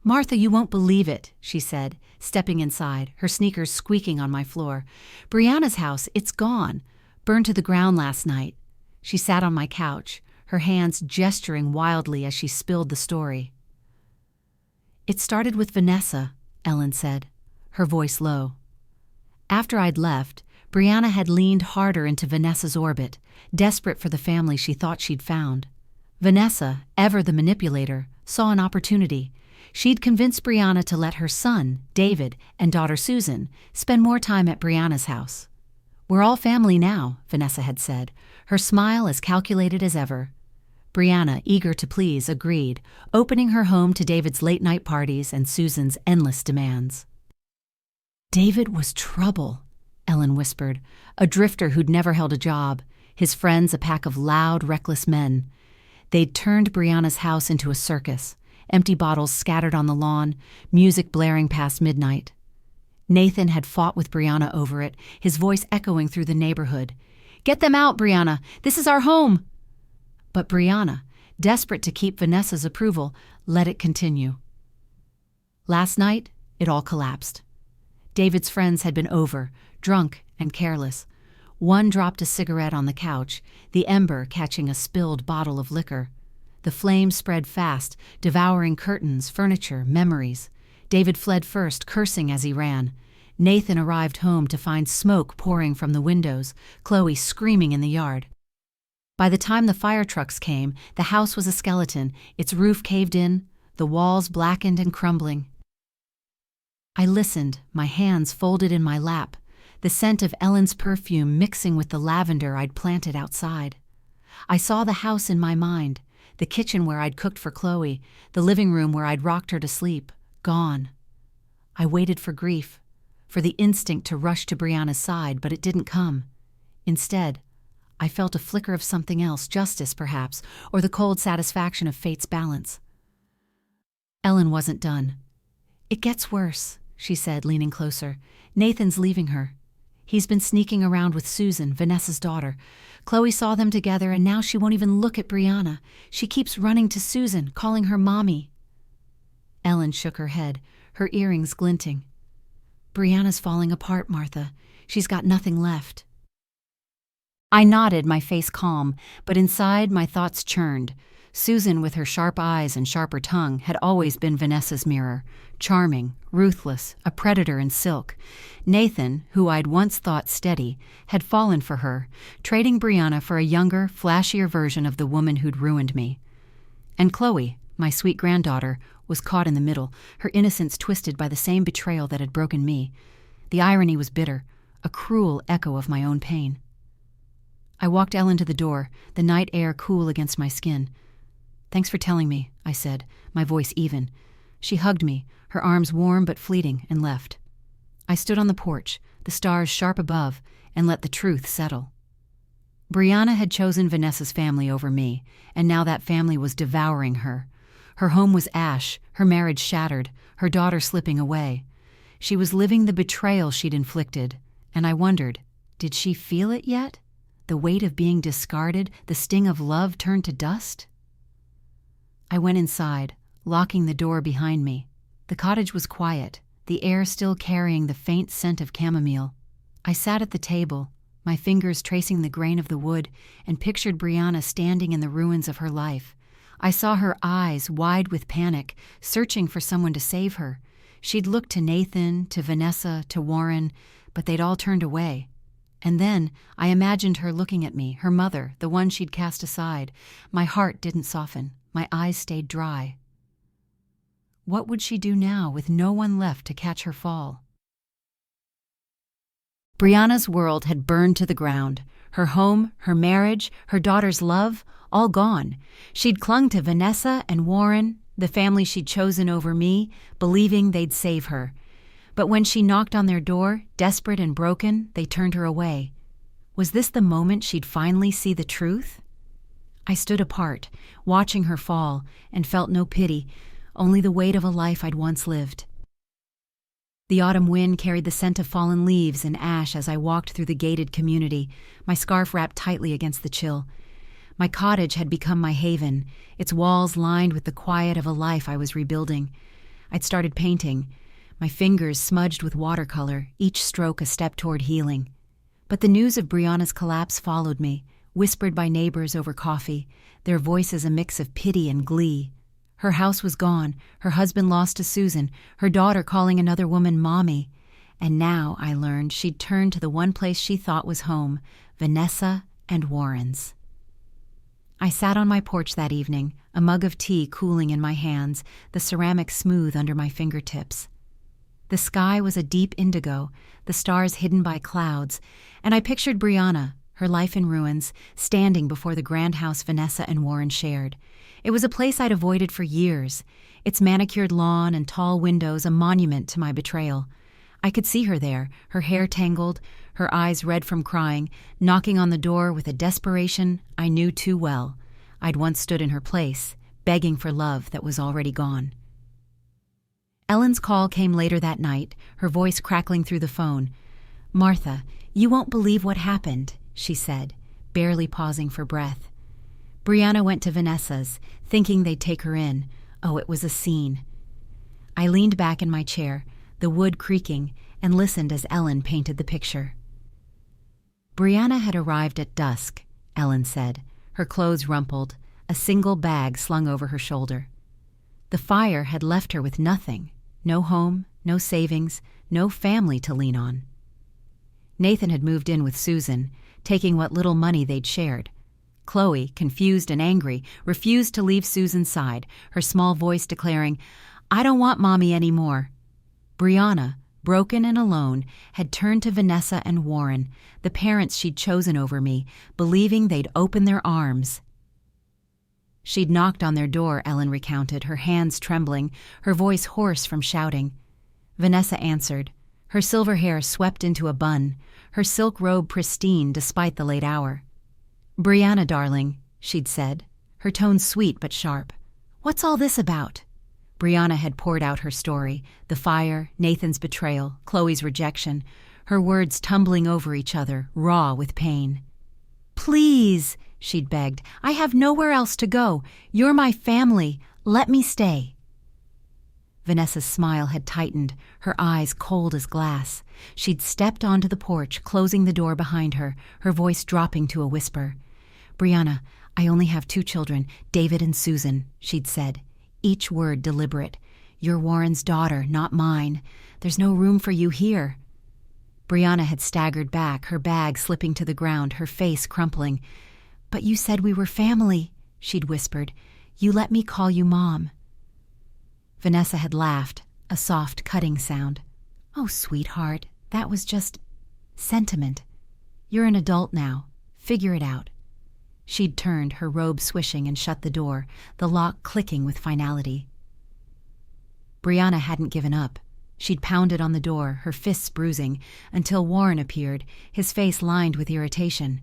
"Martha, you won't believe it," she said, stepping inside, her sneakers squeaking on my floor. "Brianna's house, it's gone. Burned to the ground last night." She sat on my couch, her hands gesturing wildly as she spilled the story. "It started with Vanessa," Ellen said, her voice low. After I'd left, Brianna had leaned harder into Vanessa's orbit, desperate for the family she thought she'd found. Vanessa, ever the manipulator, saw an opportunity. She'd convinced Brianna to let her son, David, and daughter Susan spend more time at Brianna's house. "We're all family now," Vanessa had said, her smile as calculated as ever. Brianna, eager to please, agreed, opening her home to David's late-night parties and Susan's endless demands. "David was trouble," Ellen whispered, "a drifter who'd never held a job, his friends a pack of loud, reckless men. They'd turned Brianna's house into a circus, empty bottles scattered on the lawn, music blaring past midnight. Nathan had fought with Brianna over it, his voice echoing through the neighborhood. "Get them out, Brianna! This is our home!" But Brianna, desperate to keep Vanessa's approval, let it continue. Last night, it all collapsed. David's friends had been over, drunk and careless. One dropped a cigarette on the couch, the ember catching a spilled bottle of liquor. The flame spread fast, devouring curtains, furniture, memories. David fled first, cursing as he ran. Nathan arrived home to find smoke pouring from the windows, Chloe screaming in the yard. By the time the fire trucks came, the house was a skeleton, its roof caved in, the walls blackened and crumbling. I listened, my hands folded in my lap, the scent of Ellen's perfume mixing with the lavender I'd planted outside. I saw the house in my mind, the kitchen where I'd cooked for Chloe, the living room where I'd rocked her to sleep, gone. I waited for grief, for the instinct to rush to Brianna's side, but it didn't come. Instead, I felt a flicker of something else, justice perhaps, or the cold satisfaction of fate's balance. Ellen wasn't done. "It gets worse," she said, leaning closer. "Nathan's leaving her. He's been sneaking around with Susan, Vanessa's daughter. Chloe saw them together, and now she won't even look at Brianna. She keeps running to Susan, calling her mommy." Ellen shook her head, her earrings glinting. "Brianna's falling apart, Martha. She's got nothing left." I nodded, my face calm, but inside my thoughts churned. Susan, with her sharp eyes and sharper tongue, had always been Vanessa's mirror. Charming, ruthless, a predator in silk. Nathan, who I'd once thought steady, had fallen for her, trading Brianna for a younger, flashier version of the woman who'd ruined me. And Chloe, my sweet granddaughter, was caught in the middle, her innocence twisted by the same betrayal that had broken me. The irony was bitter, a cruel echo of my own pain. I walked Ellen to the door, the night air cool against my skin. "Thanks for telling me," I said, my voice even. She hugged me, her arms warm but fleeting, and left. I stood on the porch, the stars sharp above, and let the truth settle. Brianna had chosen Vanessa's family over me, and now that family was devouring her. Her home was ash, her marriage shattered, her daughter slipping away. She was living the betrayal she'd inflicted, and I wondered, did she feel it yet? The weight of being discarded, the sting of love turned to dust? I went inside, locking the door behind me. The cottage was quiet, the air still carrying the faint scent of chamomile. I sat at the table, my fingers tracing the grain of the wood, and pictured Brianna standing in the ruins of her life. I saw her eyes wide with panic, searching for someone to save her. She'd looked to Nathan, to Vanessa, to Warren, but they'd all turned away. And then I imagined her looking at me, her mother, the one she'd cast aside. My heart didn't soften. My eyes stayed dry. What would she do now with no one left to catch her fall? Brianna's world had burned to the ground. Her home, her marriage, her daughter's love, all gone. She'd clung to Vanessa and Warren, the family she'd chosen over me, believing they'd save her. But when she knocked on their door, desperate and broken, they turned her away. Was this the moment she'd finally see the truth? I stood apart, watching her fall, and felt no pity, only the weight of a life I'd once lived. The autumn wind carried the scent of fallen leaves and ash as I walked through the gated community, my scarf wrapped tightly against the chill. My cottage had become my haven, its walls lined with the quiet of a life I was rebuilding. I'd started painting, my fingers smudged with watercolor, each stroke a step toward healing. But the news of Brianna's collapse followed me, whispered by neighbors over coffee, their voices a mix of pity and glee. Her house was gone, her husband lost to Susan, her daughter calling another woman Mommy. And now, I learned, she'd turned to the one place she thought was home, Vanessa and Warren's. I sat on my porch that evening, a mug of tea cooling in my hands, the ceramic smooth under my fingertips. The sky was a deep indigo, the stars hidden by clouds, and I pictured Brianna, her life in ruins, standing before the grand house Vanessa and Warren shared. It was a place I'd avoided for years, its manicured lawn and tall windows a monument to my betrayal. I could see her there, her hair tangled, her eyes red from crying, knocking on the door with a desperation I knew too well. I'd once stood in her place, begging for love that was already gone. Ellen's call came later that night, her voice crackling through the phone. "Martha, you won't believe what happened," she said, barely pausing for breath. Brianna went to Vanessa's, thinking they'd take her in. Oh, it was a scene. I leaned back in my chair, the wood creaking, and listened as Ellen painted the picture. Brianna had arrived at dusk, Ellen said, her clothes rumpled, a single bag slung over her shoulder. The fire had left her with nothing, no home, no savings, no family to lean on. Nathan had moved in with Susan, taking what little money they'd shared. Chloe, confused and angry, refused to leave Susan's side, her small voice declaring, "I don't want Mommy anymore." Brianna, broken and alone, had turned to Vanessa and Warren, the parents she'd chosen over me, believing they'd open their arms. She'd knocked on their door, Ellen recounted, her hands trembling, her voice hoarse from shouting. Vanessa answered, her silver hair swept into a bun, her silk robe pristine despite the late hour. "Brianna, darling," she'd said, her tone sweet but sharp. "What's all this about?" Brianna had poured out her story, the fire, Nathan's betrayal, Chloe's rejection, her words tumbling over each other, raw with pain. "Please," she'd begged, "I have nowhere else to go. You're my family. Let me stay." Vanessa's smile had tightened, her eyes cold as glass. She'd stepped onto the porch, closing the door behind her, her voice dropping to a whisper. "Brianna, I only have 2 children, David and Susan," she'd said, each word deliberate. "You're Warren's daughter, not mine. There's no room for you here." Brianna had staggered back, her bag slipping to the ground, her face crumpling. "But you said we were family," she'd whispered. "You let me call you Mom." Vanessa had laughed, a soft, cutting sound. "Oh, sweetheart, that was just sentiment. You're an adult now. Figure it out." She'd turned, her robe swishing, and shut the door, the lock clicking with finality. Brianna hadn't given up. She'd pounded on the door, her fists bruising, until Warren appeared, his face lined with irritation.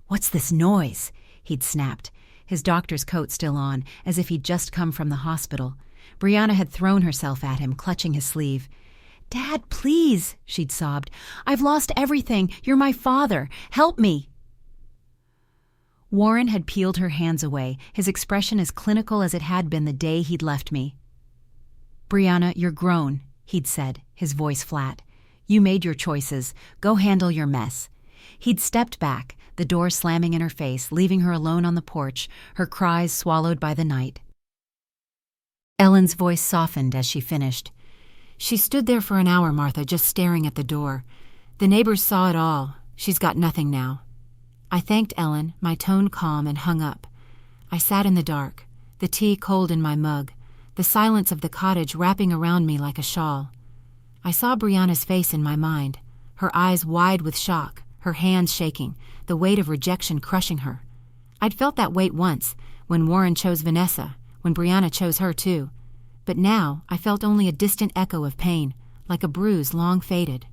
"What's this noise?" he'd snapped, his doctor's coat still on, as if he'd just come from the hospital. Brianna had thrown herself at him, clutching his sleeve. "Dad, please," she'd sobbed. "I've lost everything. You're my father. Help me." Warren had peeled her hands away, his expression as clinical as it had been the day he'd left me. "Brianna, you're grown," he'd said, his voice flat. "You made your choices. Go handle your mess." He'd stepped back, the door slamming in her face, leaving her alone on the porch, her cries swallowed by the night. Ellen's voice softened as she finished. "She stood there for an hour, Martha, just staring at the door. The neighbors saw it all. She's got nothing now." I thanked Ellen, my tone calm, and hung up. I sat in the dark, the tea cold in my mug, the silence of the cottage wrapping around me like a shawl. I saw Brianna's face in my mind, her eyes wide with shock, her hands shaking, the weight of rejection crushing her. I'd felt that weight once, when Warren chose Vanessa, when Brianna chose her too. But now I felt only a distant echo of pain, like a bruise long faded.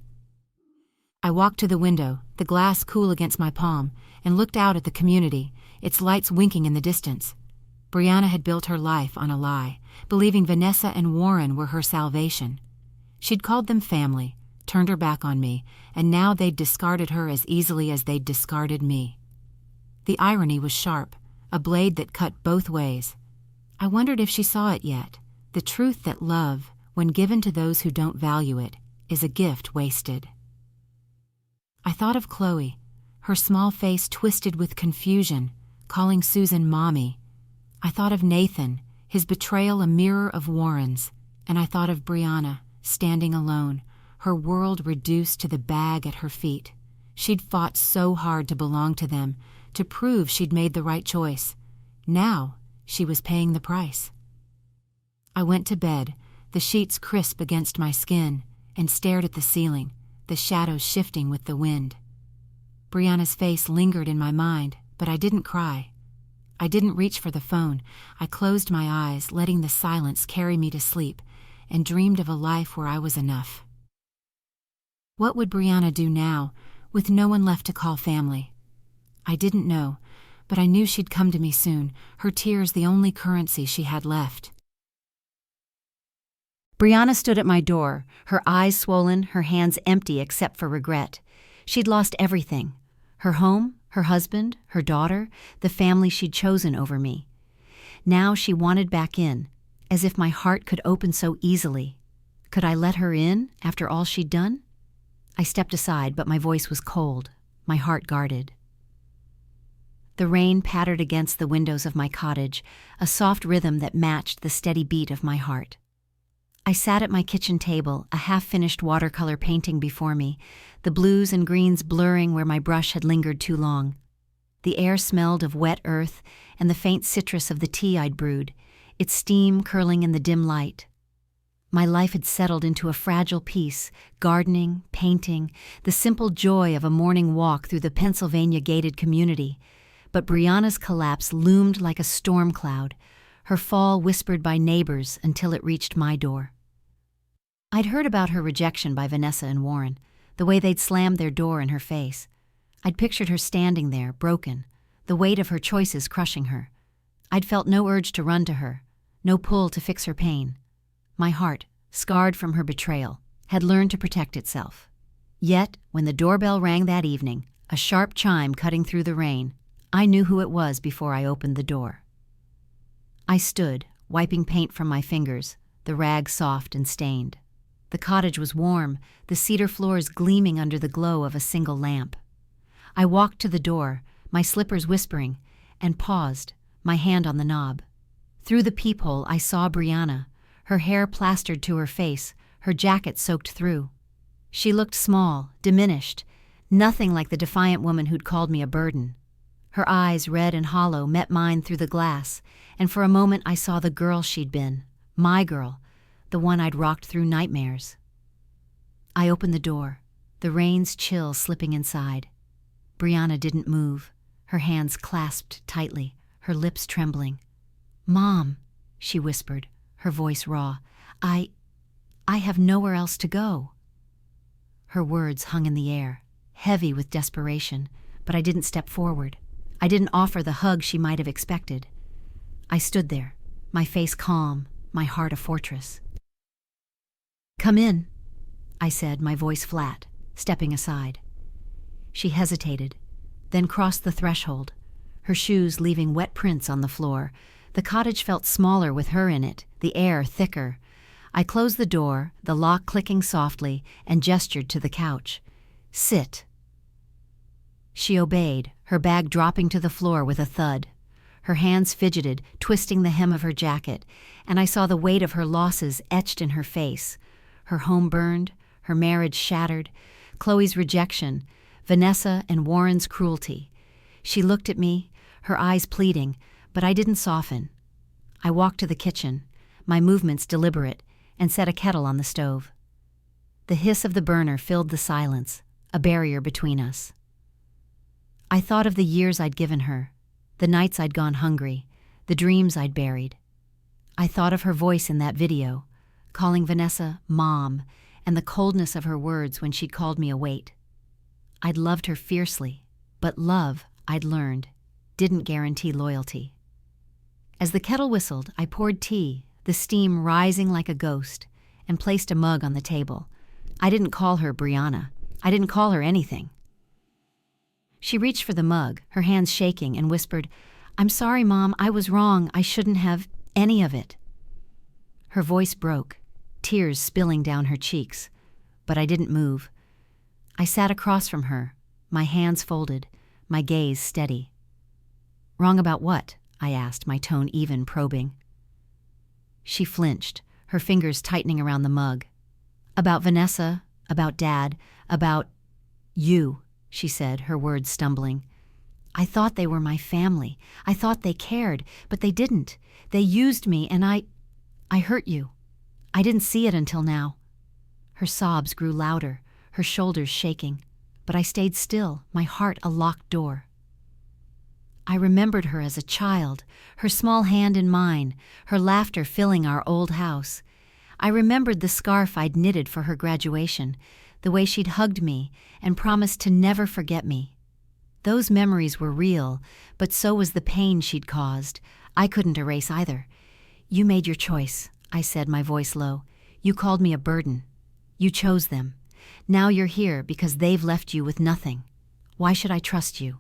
I walked to the window, the glass cool against my palm, and looked out at the community, its lights winking in the distance. Brianna had built her life on a lie, believing Vanessa and Warren were her salvation. She'd called them family, turned her back on me, and now they'd discarded her as easily as they'd discarded me. The irony was sharp. a blade that cut both ways. I wondered if she saw it yet, the truth that love, when given to those who don't value it, is a gift wasted. I thought of Chloe, her small face twisted with confusion, calling Susan Mommy. I thought of Nathan, his betrayal a mirror of Warren's, and I thought of Brianna, standing alone, her world reduced to the bag at her feet. She'd fought so hard to belong to them, to prove she'd made the right choice. Now she was paying the price. I went to bed, the sheets crisp against my skin, and stared at the ceiling, the shadows shifting with the wind. Brianna's face lingered in my mind, but I didn't cry. I didn't reach for the phone. I closed my eyes, letting the silence carry me to sleep, and dreamed of a life where I was enough. What would Brianna do now, with no one left to call family? I didn't know, but I knew she'd come to me soon, her tears the only currency she had left. Brianna stood at my door, her eyes swollen, her hands empty except for regret. She'd lost everything: her home, her husband, her daughter, the family she'd chosen over me. Now she wanted back in, as if my heart could open so easily. Could I let her in after all she'd done? I stepped aside, but my voice was cold, my heart guarded. The rain pattered against the windows of my cottage, a soft rhythm that matched the steady beat of my heart. I sat at my kitchen table, a half-finished watercolor painting before me, the blues and greens blurring where my brush had lingered too long. The air smelled of wet earth and the faint citrus of the tea I'd brewed, its steam curling in the dim light. My life had settled into a fragile peace, gardening, painting, the simple joy of a morning walk through the Pennsylvania gated community. But Brianna's collapse loomed like a storm cloud, her fall whispered by neighbors until it reached my door. I'd heard about her rejection by Vanessa and Warren, the way they'd slammed their door in her face. I'd pictured her standing there, broken, the weight of her choices crushing her. I'd felt no urge to run to her, no pull to fix her pain. My heart, scarred from her betrayal, had learned to protect itself. Yet, when the doorbell rang that evening, a sharp chime cutting through the rain, I knew who it was before I opened the door. I stood, wiping paint from my fingers, the rag soft and stained. The cottage was warm, the cedar floors gleaming under the glow of a single lamp. I walked to the door, my slippers whispering, and paused, my hand on the knob. Through the peephole I saw Brianna, her hair plastered to her face, her jacket soaked through. She looked small, diminished, nothing like the defiant woman who'd called me a burden. Her eyes, red and hollow, met mine through the glass, and for a moment I saw the girl she'd been, my girl, the one I'd rocked through nightmares. I opened the door, the rain's chill slipping inside. Brianna didn't move, her hands clasped tightly, her lips trembling. "Mom," she whispered, her voice raw, I have nowhere else to go." Her words hung in the air, heavy with desperation, but I didn't step forward. I didn't offer the hug she might have expected. I stood there, my face calm, my heart a fortress. "Come in," I said, my voice flat, stepping aside. She hesitated, then crossed the threshold, her shoes leaving wet prints on the floor. The cottage felt smaller with her in it, the air thicker. I closed the door, the lock clicking softly, and gestured to the couch. "Sit." She obeyed, her bag dropping to the floor with a thud. Her hands fidgeted, twisting the hem of her jacket, and I saw the weight of her losses etched in her face. Her home burned, her marriage shattered, Chloe's rejection, Vanessa and Warren's cruelty. She looked at me, her eyes pleading, but I didn't soften. I walked to the kitchen, my movements deliberate, and set a kettle on the stove. The hiss of the burner filled the silence, a barrier between us. I thought of the years I'd given her, the nights I'd gone hungry, the dreams I'd buried. I thought of her voice in that video, calling Vanessa Mom, and the coldness of her words when she'd called me a weight. I'd loved her fiercely, but love, I'd learned, didn't guarantee loyalty. As the kettle whistled, I poured tea, the steam rising like a ghost, and placed a mug on the table. I didn't call her Brianna. I didn't call her anything. She reached for the mug, her hands shaking, and whispered, I'm sorry, Mom, I was wrong. I shouldn't have any of it. Her voice broke, tears spilling down her cheeks, but I didn't move. I sat across from her, my hands folded, my gaze steady. Wrong about what? I asked, my tone even, probing. She flinched, her fingers tightening around the mug. About Vanessa, about Dad, about you, she said, her words stumbling. I thought they were my family. I thought they cared, but they didn't. They used me, and I hurt you. I didn't see it until now. Her sobs grew louder, her shoulders shaking, but I stayed still, my heart a locked door. I remembered her as a child, her small hand in mine, her laughter filling our old house. I remembered the scarf I'd knitted for her graduation, the way she'd hugged me and promised to never forget me. Those memories were real, but so was the pain she'd caused. I couldn't erase either. You made your choice, I said, my voice low. You called me a burden. You chose them. Now you're here because they've left you with nothing. Why should I trust you?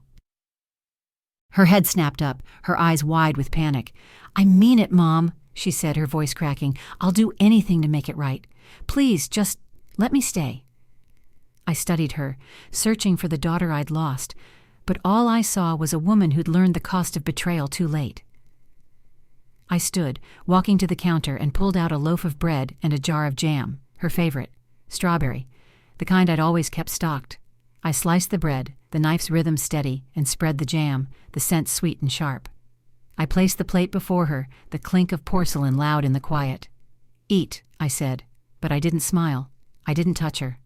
Her head snapped up, her eyes wide with panic. I mean it, Mom, she said, her voice cracking. I'll do anything to make it right. Please, just let me stay. I studied her, searching for the daughter I'd lost, but all I saw was a woman who'd learned the cost of betrayal too late. I stood, walking to the counter, and pulled out a loaf of bread and a jar of jam, her favorite, strawberry, the kind I'd always kept stocked. I sliced the bread, the knife's rhythm steady, and spread the jam, the scent sweet and sharp. I placed the plate before her, the clink of porcelain loud in the quiet. Eat, I said, but I didn't smile. I didn't touch her.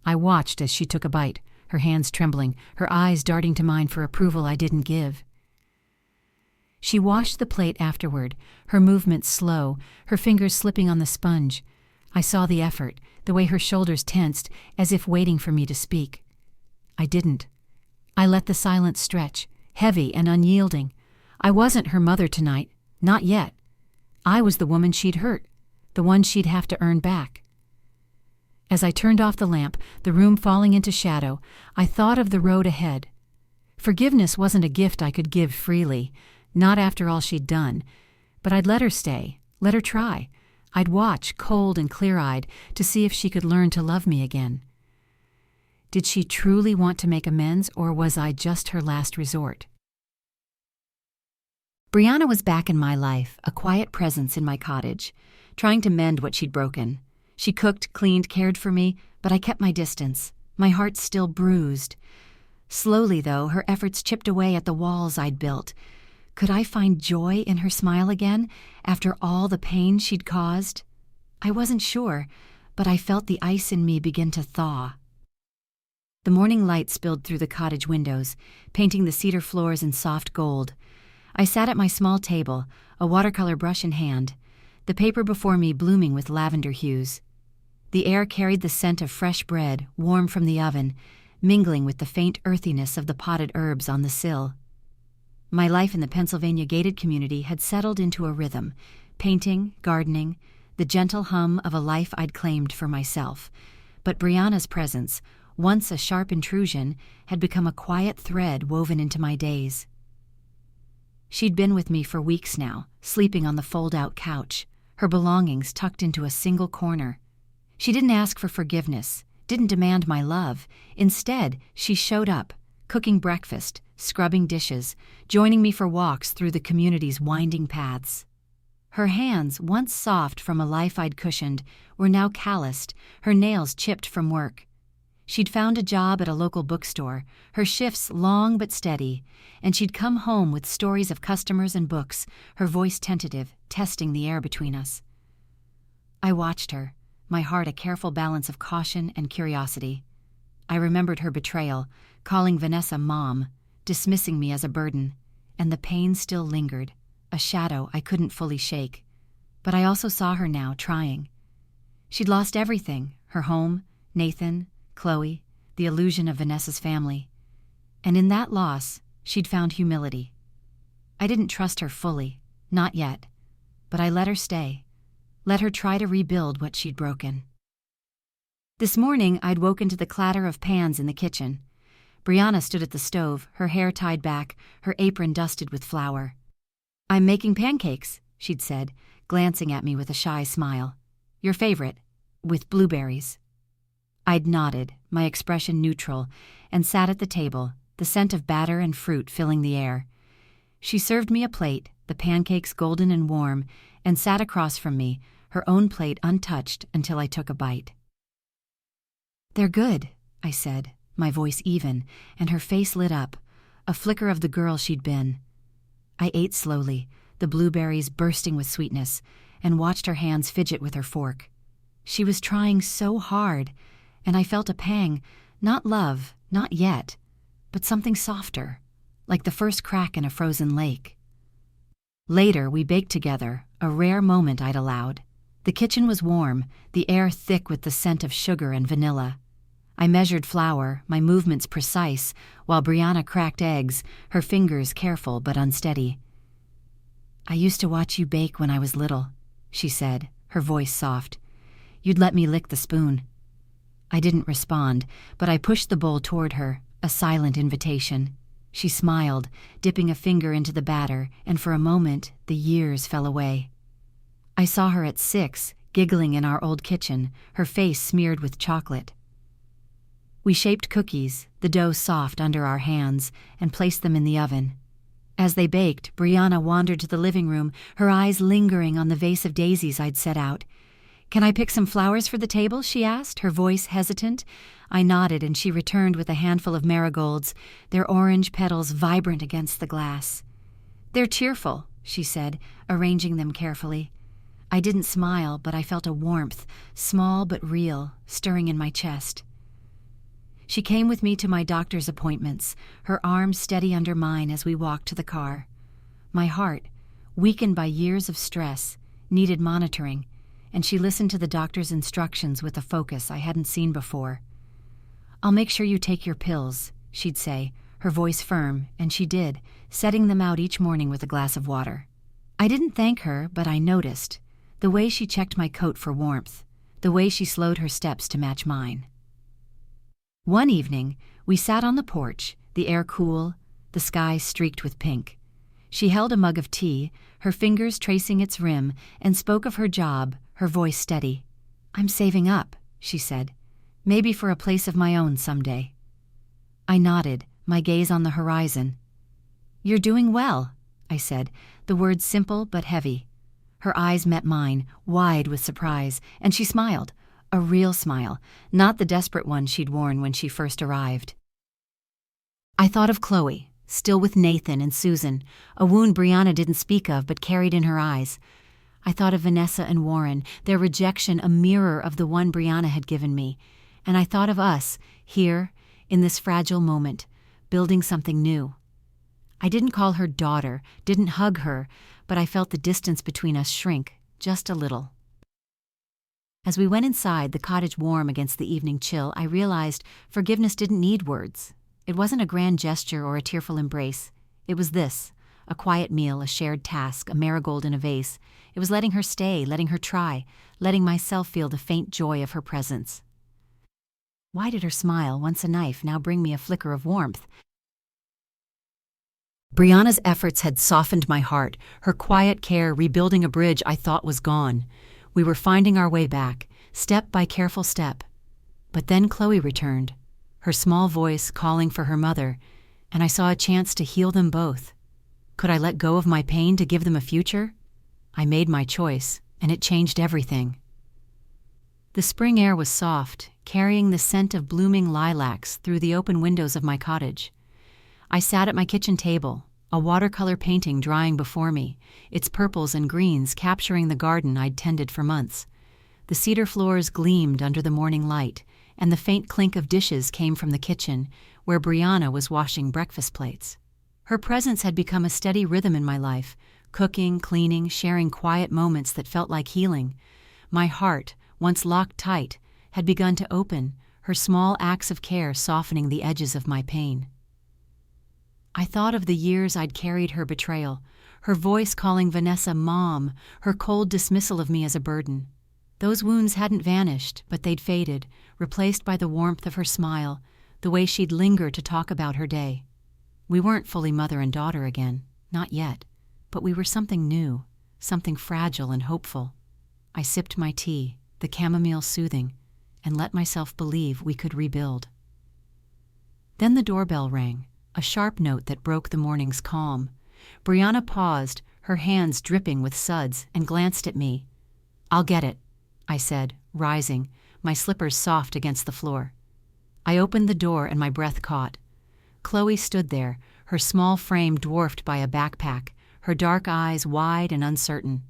I watched as she took a bite, her hands trembling, her eyes darting to mine for approval I didn't give. She washed the plate afterward, her movements slow, her fingers slipping on the sponge. I saw the effort, the way her shoulders tensed, as if waiting for me to speak. I didn't. I let the silence stretch, heavy and unyielding. I wasn't her mother tonight, not yet. I was the woman she'd hurt, the one she'd have to earn back. As I turned off the lamp, the room falling into shadow, I thought of the road ahead. Forgiveness wasn't a gift I could give freely, not after all she'd done, but I'd let her stay, let her try. I'd watch, cold and clear-eyed, to see if she could learn to love me again. Did she truly want to make amends, or was I just her last resort? Brianna was back in my life, a quiet presence in my cottage, trying to mend what she'd broken. She cooked, cleaned, cared for me, but I kept my distance, my heart still bruised. Slowly, though, her efforts chipped away at the walls I'd built. Could I find joy in her smile again, after all the pain she'd caused? I wasn't sure, but I felt the ice in me begin to thaw. The morning light spilled through the cottage windows, painting the cedar floors in soft gold. I sat at my small table, a watercolor brush in hand, the paper before me blooming with lavender hues. The air carried the scent of fresh bread, warm from the oven, mingling with the faint earthiness of the potted herbs on the sill. My life in the Pennsylvania gated community had settled into a rhythm, painting, gardening, the gentle hum of a life I'd claimed for myself. But Brianna's presence, once a sharp intrusion, had become a quiet thread woven into my days. She'd been with me for weeks now, sleeping on the fold-out couch, her belongings tucked into a single corner. She didn't ask for forgiveness, didn't demand my love. Instead, she showed up, cooking breakfast, scrubbing dishes, joining me for walks through the community's winding paths. Her hands, once soft from a life I'd cushioned, were now calloused, her nails chipped from work. She'd found a job at a local bookstore, her shifts long but steady, and she'd come home with stories of customers and books, her voice tentative, testing the air between us. I watched her, my heart a careful balance of caution and curiosity. I remembered her betrayal, calling Vanessa Mom, dismissing me as a burden, and the pain still lingered, a shadow I couldn't fully shake. But I also saw her now, trying. She'd lost everything, her home, Nathan, Chloe, the illusion of Vanessa's family. And in that loss, she'd found humility. I didn't trust her fully, not yet, but I let her stay, let her try to rebuild what she'd broken. This morning, I'd woken to the clatter of pans in the kitchen. Brianna stood at the stove, her hair tied back, her apron dusted with flour. "I'm making pancakes," she'd said, glancing at me with a shy smile. "Your favorite, with blueberries." I'd nodded, my expression neutral, and sat at the table, the scent of batter and fruit filling the air. She served me a plate, the pancakes golden and warm, and sat across from me, her own plate untouched until I took a bite. "They're good," I said, my voice even, and her face lit up, a flicker of the girl she'd been. I ate slowly, the blueberries bursting with sweetness, and watched her hands fidget with her fork. She was trying so hard, and I felt a pang, not love, not yet, but something softer, like the first crack in a frozen lake. Later, we baked together, a rare moment I'd allowed. The kitchen was warm, the air thick with the scent of sugar and vanilla. I measured flour, my movements precise, while Brianna cracked eggs, her fingers careful but unsteady. "I used to watch you bake when I was little," she said, her voice soft. "You'd let me lick the spoon." I didn't respond, but I pushed the bowl toward her, a silent invitation. She smiled, dipping a finger into the batter, and for a moment, the years fell away. I saw her at 6, giggling in our old kitchen, her face smeared with chocolate. We shaped cookies, the dough soft under our hands, and placed them in the oven. As they baked, Brianna wandered to the living room, her eyes lingering on the vase of daisies I'd set out. "Can I pick some flowers for the table?" she asked, her voice hesitant. I nodded, and she returned with a handful of marigolds, their orange petals vibrant against the glass. "They're cheerful," she said, arranging them carefully. I didn't smile, but I felt a warmth, small but real, stirring in my chest. She came with me to my doctor's appointments, her arm steady under mine as we walked to the car. My heart, weakened by years of stress, needed monitoring, and she listened to the doctor's instructions with a focus I hadn't seen before. "I'll make sure you take your pills," she'd say, her voice firm, and she did, setting them out each morning with a glass of water. I didn't thank her, but I noticed, the way she checked my coat for warmth, the way she slowed her steps to match mine. One evening, we sat on the porch, the air cool, the sky streaked with pink. She held a mug of tea, her fingers tracing its rim, and spoke of her job, her voice steady. "I'm saving up," she said. "Maybe for a place of my own someday." I nodded, my gaze on the horizon. "You're doing well," I said, the words simple but heavy. Her eyes met mine, wide with surprise, and she smiled. A real smile, not the desperate one she'd worn when she first arrived. I thought of Chloe, still with Nathan and Susan, a wound Brianna didn't speak of but carried in her eyes. I thought of Vanessa and Warren, their rejection a mirror of the one Brianna had given me. And I thought of us, here, in this fragile moment, building something new. I didn't call her daughter, didn't hug her, but I felt the distance between us shrink, just a little. As we went inside, the cottage warm against the evening chill, I realized forgiveness didn't need words. It wasn't a grand gesture or a tearful embrace. It was this, a quiet meal, a shared task, a marigold in a vase. It was letting her stay, letting her try, letting myself feel the faint joy of her presence. Why did her smile, once a knife, now bring me a flicker of warmth? Brianna's efforts had softened my heart, her quiet care rebuilding a bridge I thought was gone. We were finding our way back, step by careful step. But then Chloe returned, her small voice calling for her mother, and I saw a chance to heal them both. Could I let go of my pain to give them a future? I made my choice, and it changed everything. The spring air was soft, carrying the scent of blooming lilacs through the open windows of my cottage. I sat at my kitchen table, a watercolor painting drying before me, its purples and greens capturing the garden I'd tended for months. The cedar floors gleamed under the morning light, and the faint clink of dishes came from the kitchen, where Brianna was washing breakfast plates. Her presence had become a steady rhythm in my life, cooking, cleaning, sharing quiet moments that felt like healing. My heart, once locked tight, had begun to open, her small acts of care softening the edges of my pain. I thought of the years I'd carried her betrayal, her voice calling Vanessa Mom, her cold dismissal of me as a burden. Those wounds hadn't vanished, but they'd faded, replaced by the warmth of her smile, the way she'd linger to talk about her day. We weren't fully mother and daughter again, not yet, but we were something new, something fragile and hopeful. I sipped my tea, the chamomile soothing, and let myself believe we could rebuild. Then the doorbell rang, a sharp note that broke the morning's calm. Brianna paused, her hands dripping with suds, and glanced at me. "I'll get it," I said, rising, my slippers soft against the floor. I opened the door and my breath caught. Chloe stood there, her small frame dwarfed by a backpack, her dark eyes wide and uncertain.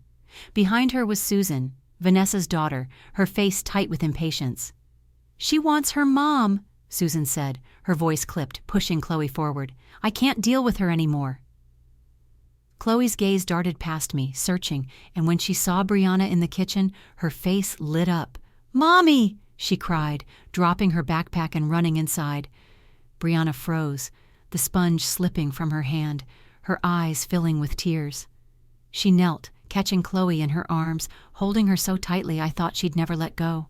Behind her was Susan, Vanessa's daughter, her face tight with impatience. "She wants her mom," Susan said, her voice clipped, pushing Chloe forward. "I can't deal with her anymore." Chloe's gaze darted past me, searching, and when she saw Brianna in the kitchen, her face lit up. "Mommy!" she cried, dropping her backpack and running inside. Brianna froze, the sponge slipping from her hand, her eyes filling with tears. She knelt, catching Chloe in her arms, holding her so tightly I thought she'd never let go.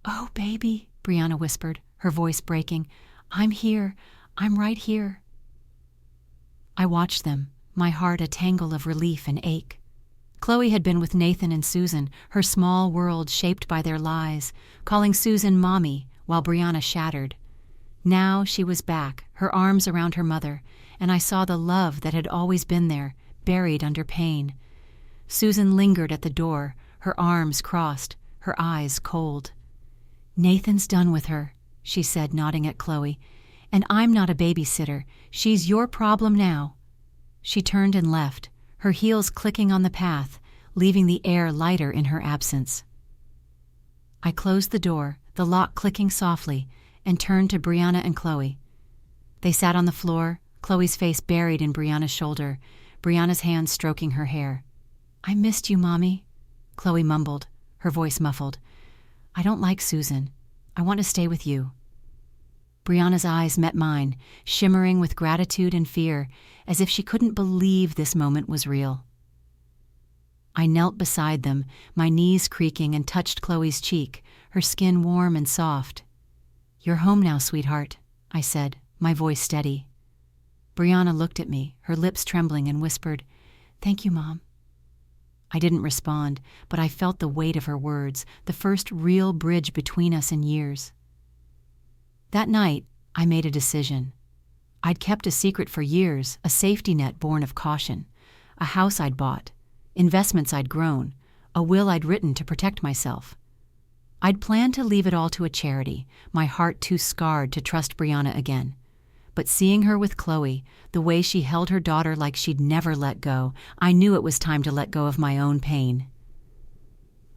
"Oh, baby," Brianna whispered, her voice breaking. "I'm here. I'm right here." I watched them, my heart a tangle of relief and ache. Chloe had been with Nathan and Susan, her small world shaped by their lies, calling Susan Mommy while Brianna shattered. Now she was back, her arms around her mother, and I saw the love that had always been there, buried under pain. Susan lingered at the door, her arms crossed, her eyes cold. "Nathan's done with her," she said, nodding at Chloe, "and I'm not a babysitter. She's your problem now." She turned and left, her heels clicking on the path, leaving the air lighter in her absence. I closed the door, the lock clicking softly, and turned to Brianna and Chloe. They sat on the floor, Chloe's face buried in Brianna's shoulder, Brianna's hands stroking her hair. "I missed you, Mommy," Chloe mumbled, her voice muffled. "I don't like Susan. I want to stay with you." Brianna's eyes met mine, shimmering with gratitude and fear, as if she couldn't believe this moment was real. I knelt beside them, my knees creaking, and touched Chloe's cheek, her skin warm and soft. "You're home now, sweetheart," I said, my voice steady. Brianna looked at me, her lips trembling, and whispered, "Thank you, Mom." I didn't respond, but I felt the weight of her words, the first real bridge between us in years. That night, I made a decision. I'd kept a secret for years, a safety net born of caution, a house I'd bought, investments I'd grown, a will I'd written to protect myself. I'd planned to leave it all to a charity, my heart too scarred to trust Brianna again. But seeing her with Chloe, the way she held her daughter like she'd never let go, I knew it was time to let go of my own pain.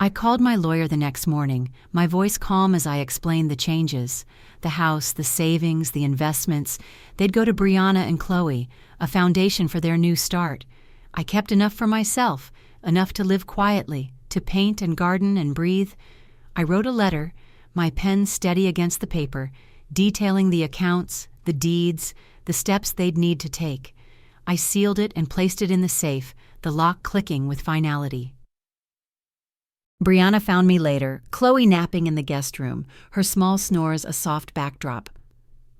I called my lawyer the next morning, my voice calm as I explained the changes. The house, the savings, the investments, they'd go to Brianna and Chloe, a foundation for their new start. I kept enough for myself, enough to live quietly, to paint and garden and breathe. I wrote a letter, my pen steady against the paper, detailing the accounts, the deeds, the steps they'd need to take. I sealed it and placed it in the safe, the lock clicking with finality. Brianna found me later, Chloe napping in the guest room, her small snores a soft backdrop.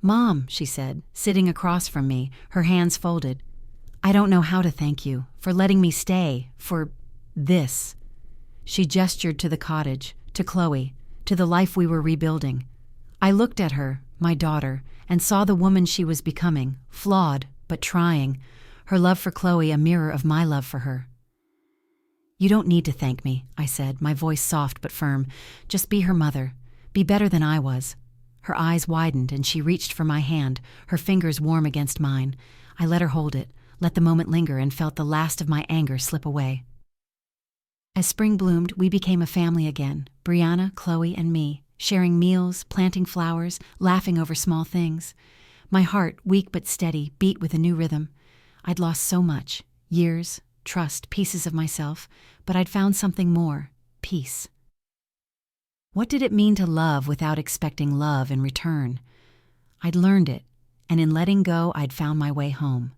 "Mom," she said, sitting across from me, her hands folded, "I don't know how to thank you for letting me stay, for this." She gestured to the cottage, to Chloe, to the life we were rebuilding. I looked at her, my daughter, and saw the woman she was becoming, flawed but trying, her love for Chloe a mirror of my love for her. "You don't need to thank me," I said, my voice soft but firm. "Just be her mother. Be better than I was." Her eyes widened and she reached for my hand, her fingers warm against mine. I let her hold it, let the moment linger, and felt the last of my anger slip away. As spring bloomed, we became a family again, Brianna, Chloe, and me, sharing meals, planting flowers, laughing over small things. My heart, weak but steady, beat with a new rhythm. I'd lost so much, years, trust, pieces of myself, but I'd found something more, peace. What did it mean to love without expecting love in return? I'd learned it, and in letting go, I'd found my way home.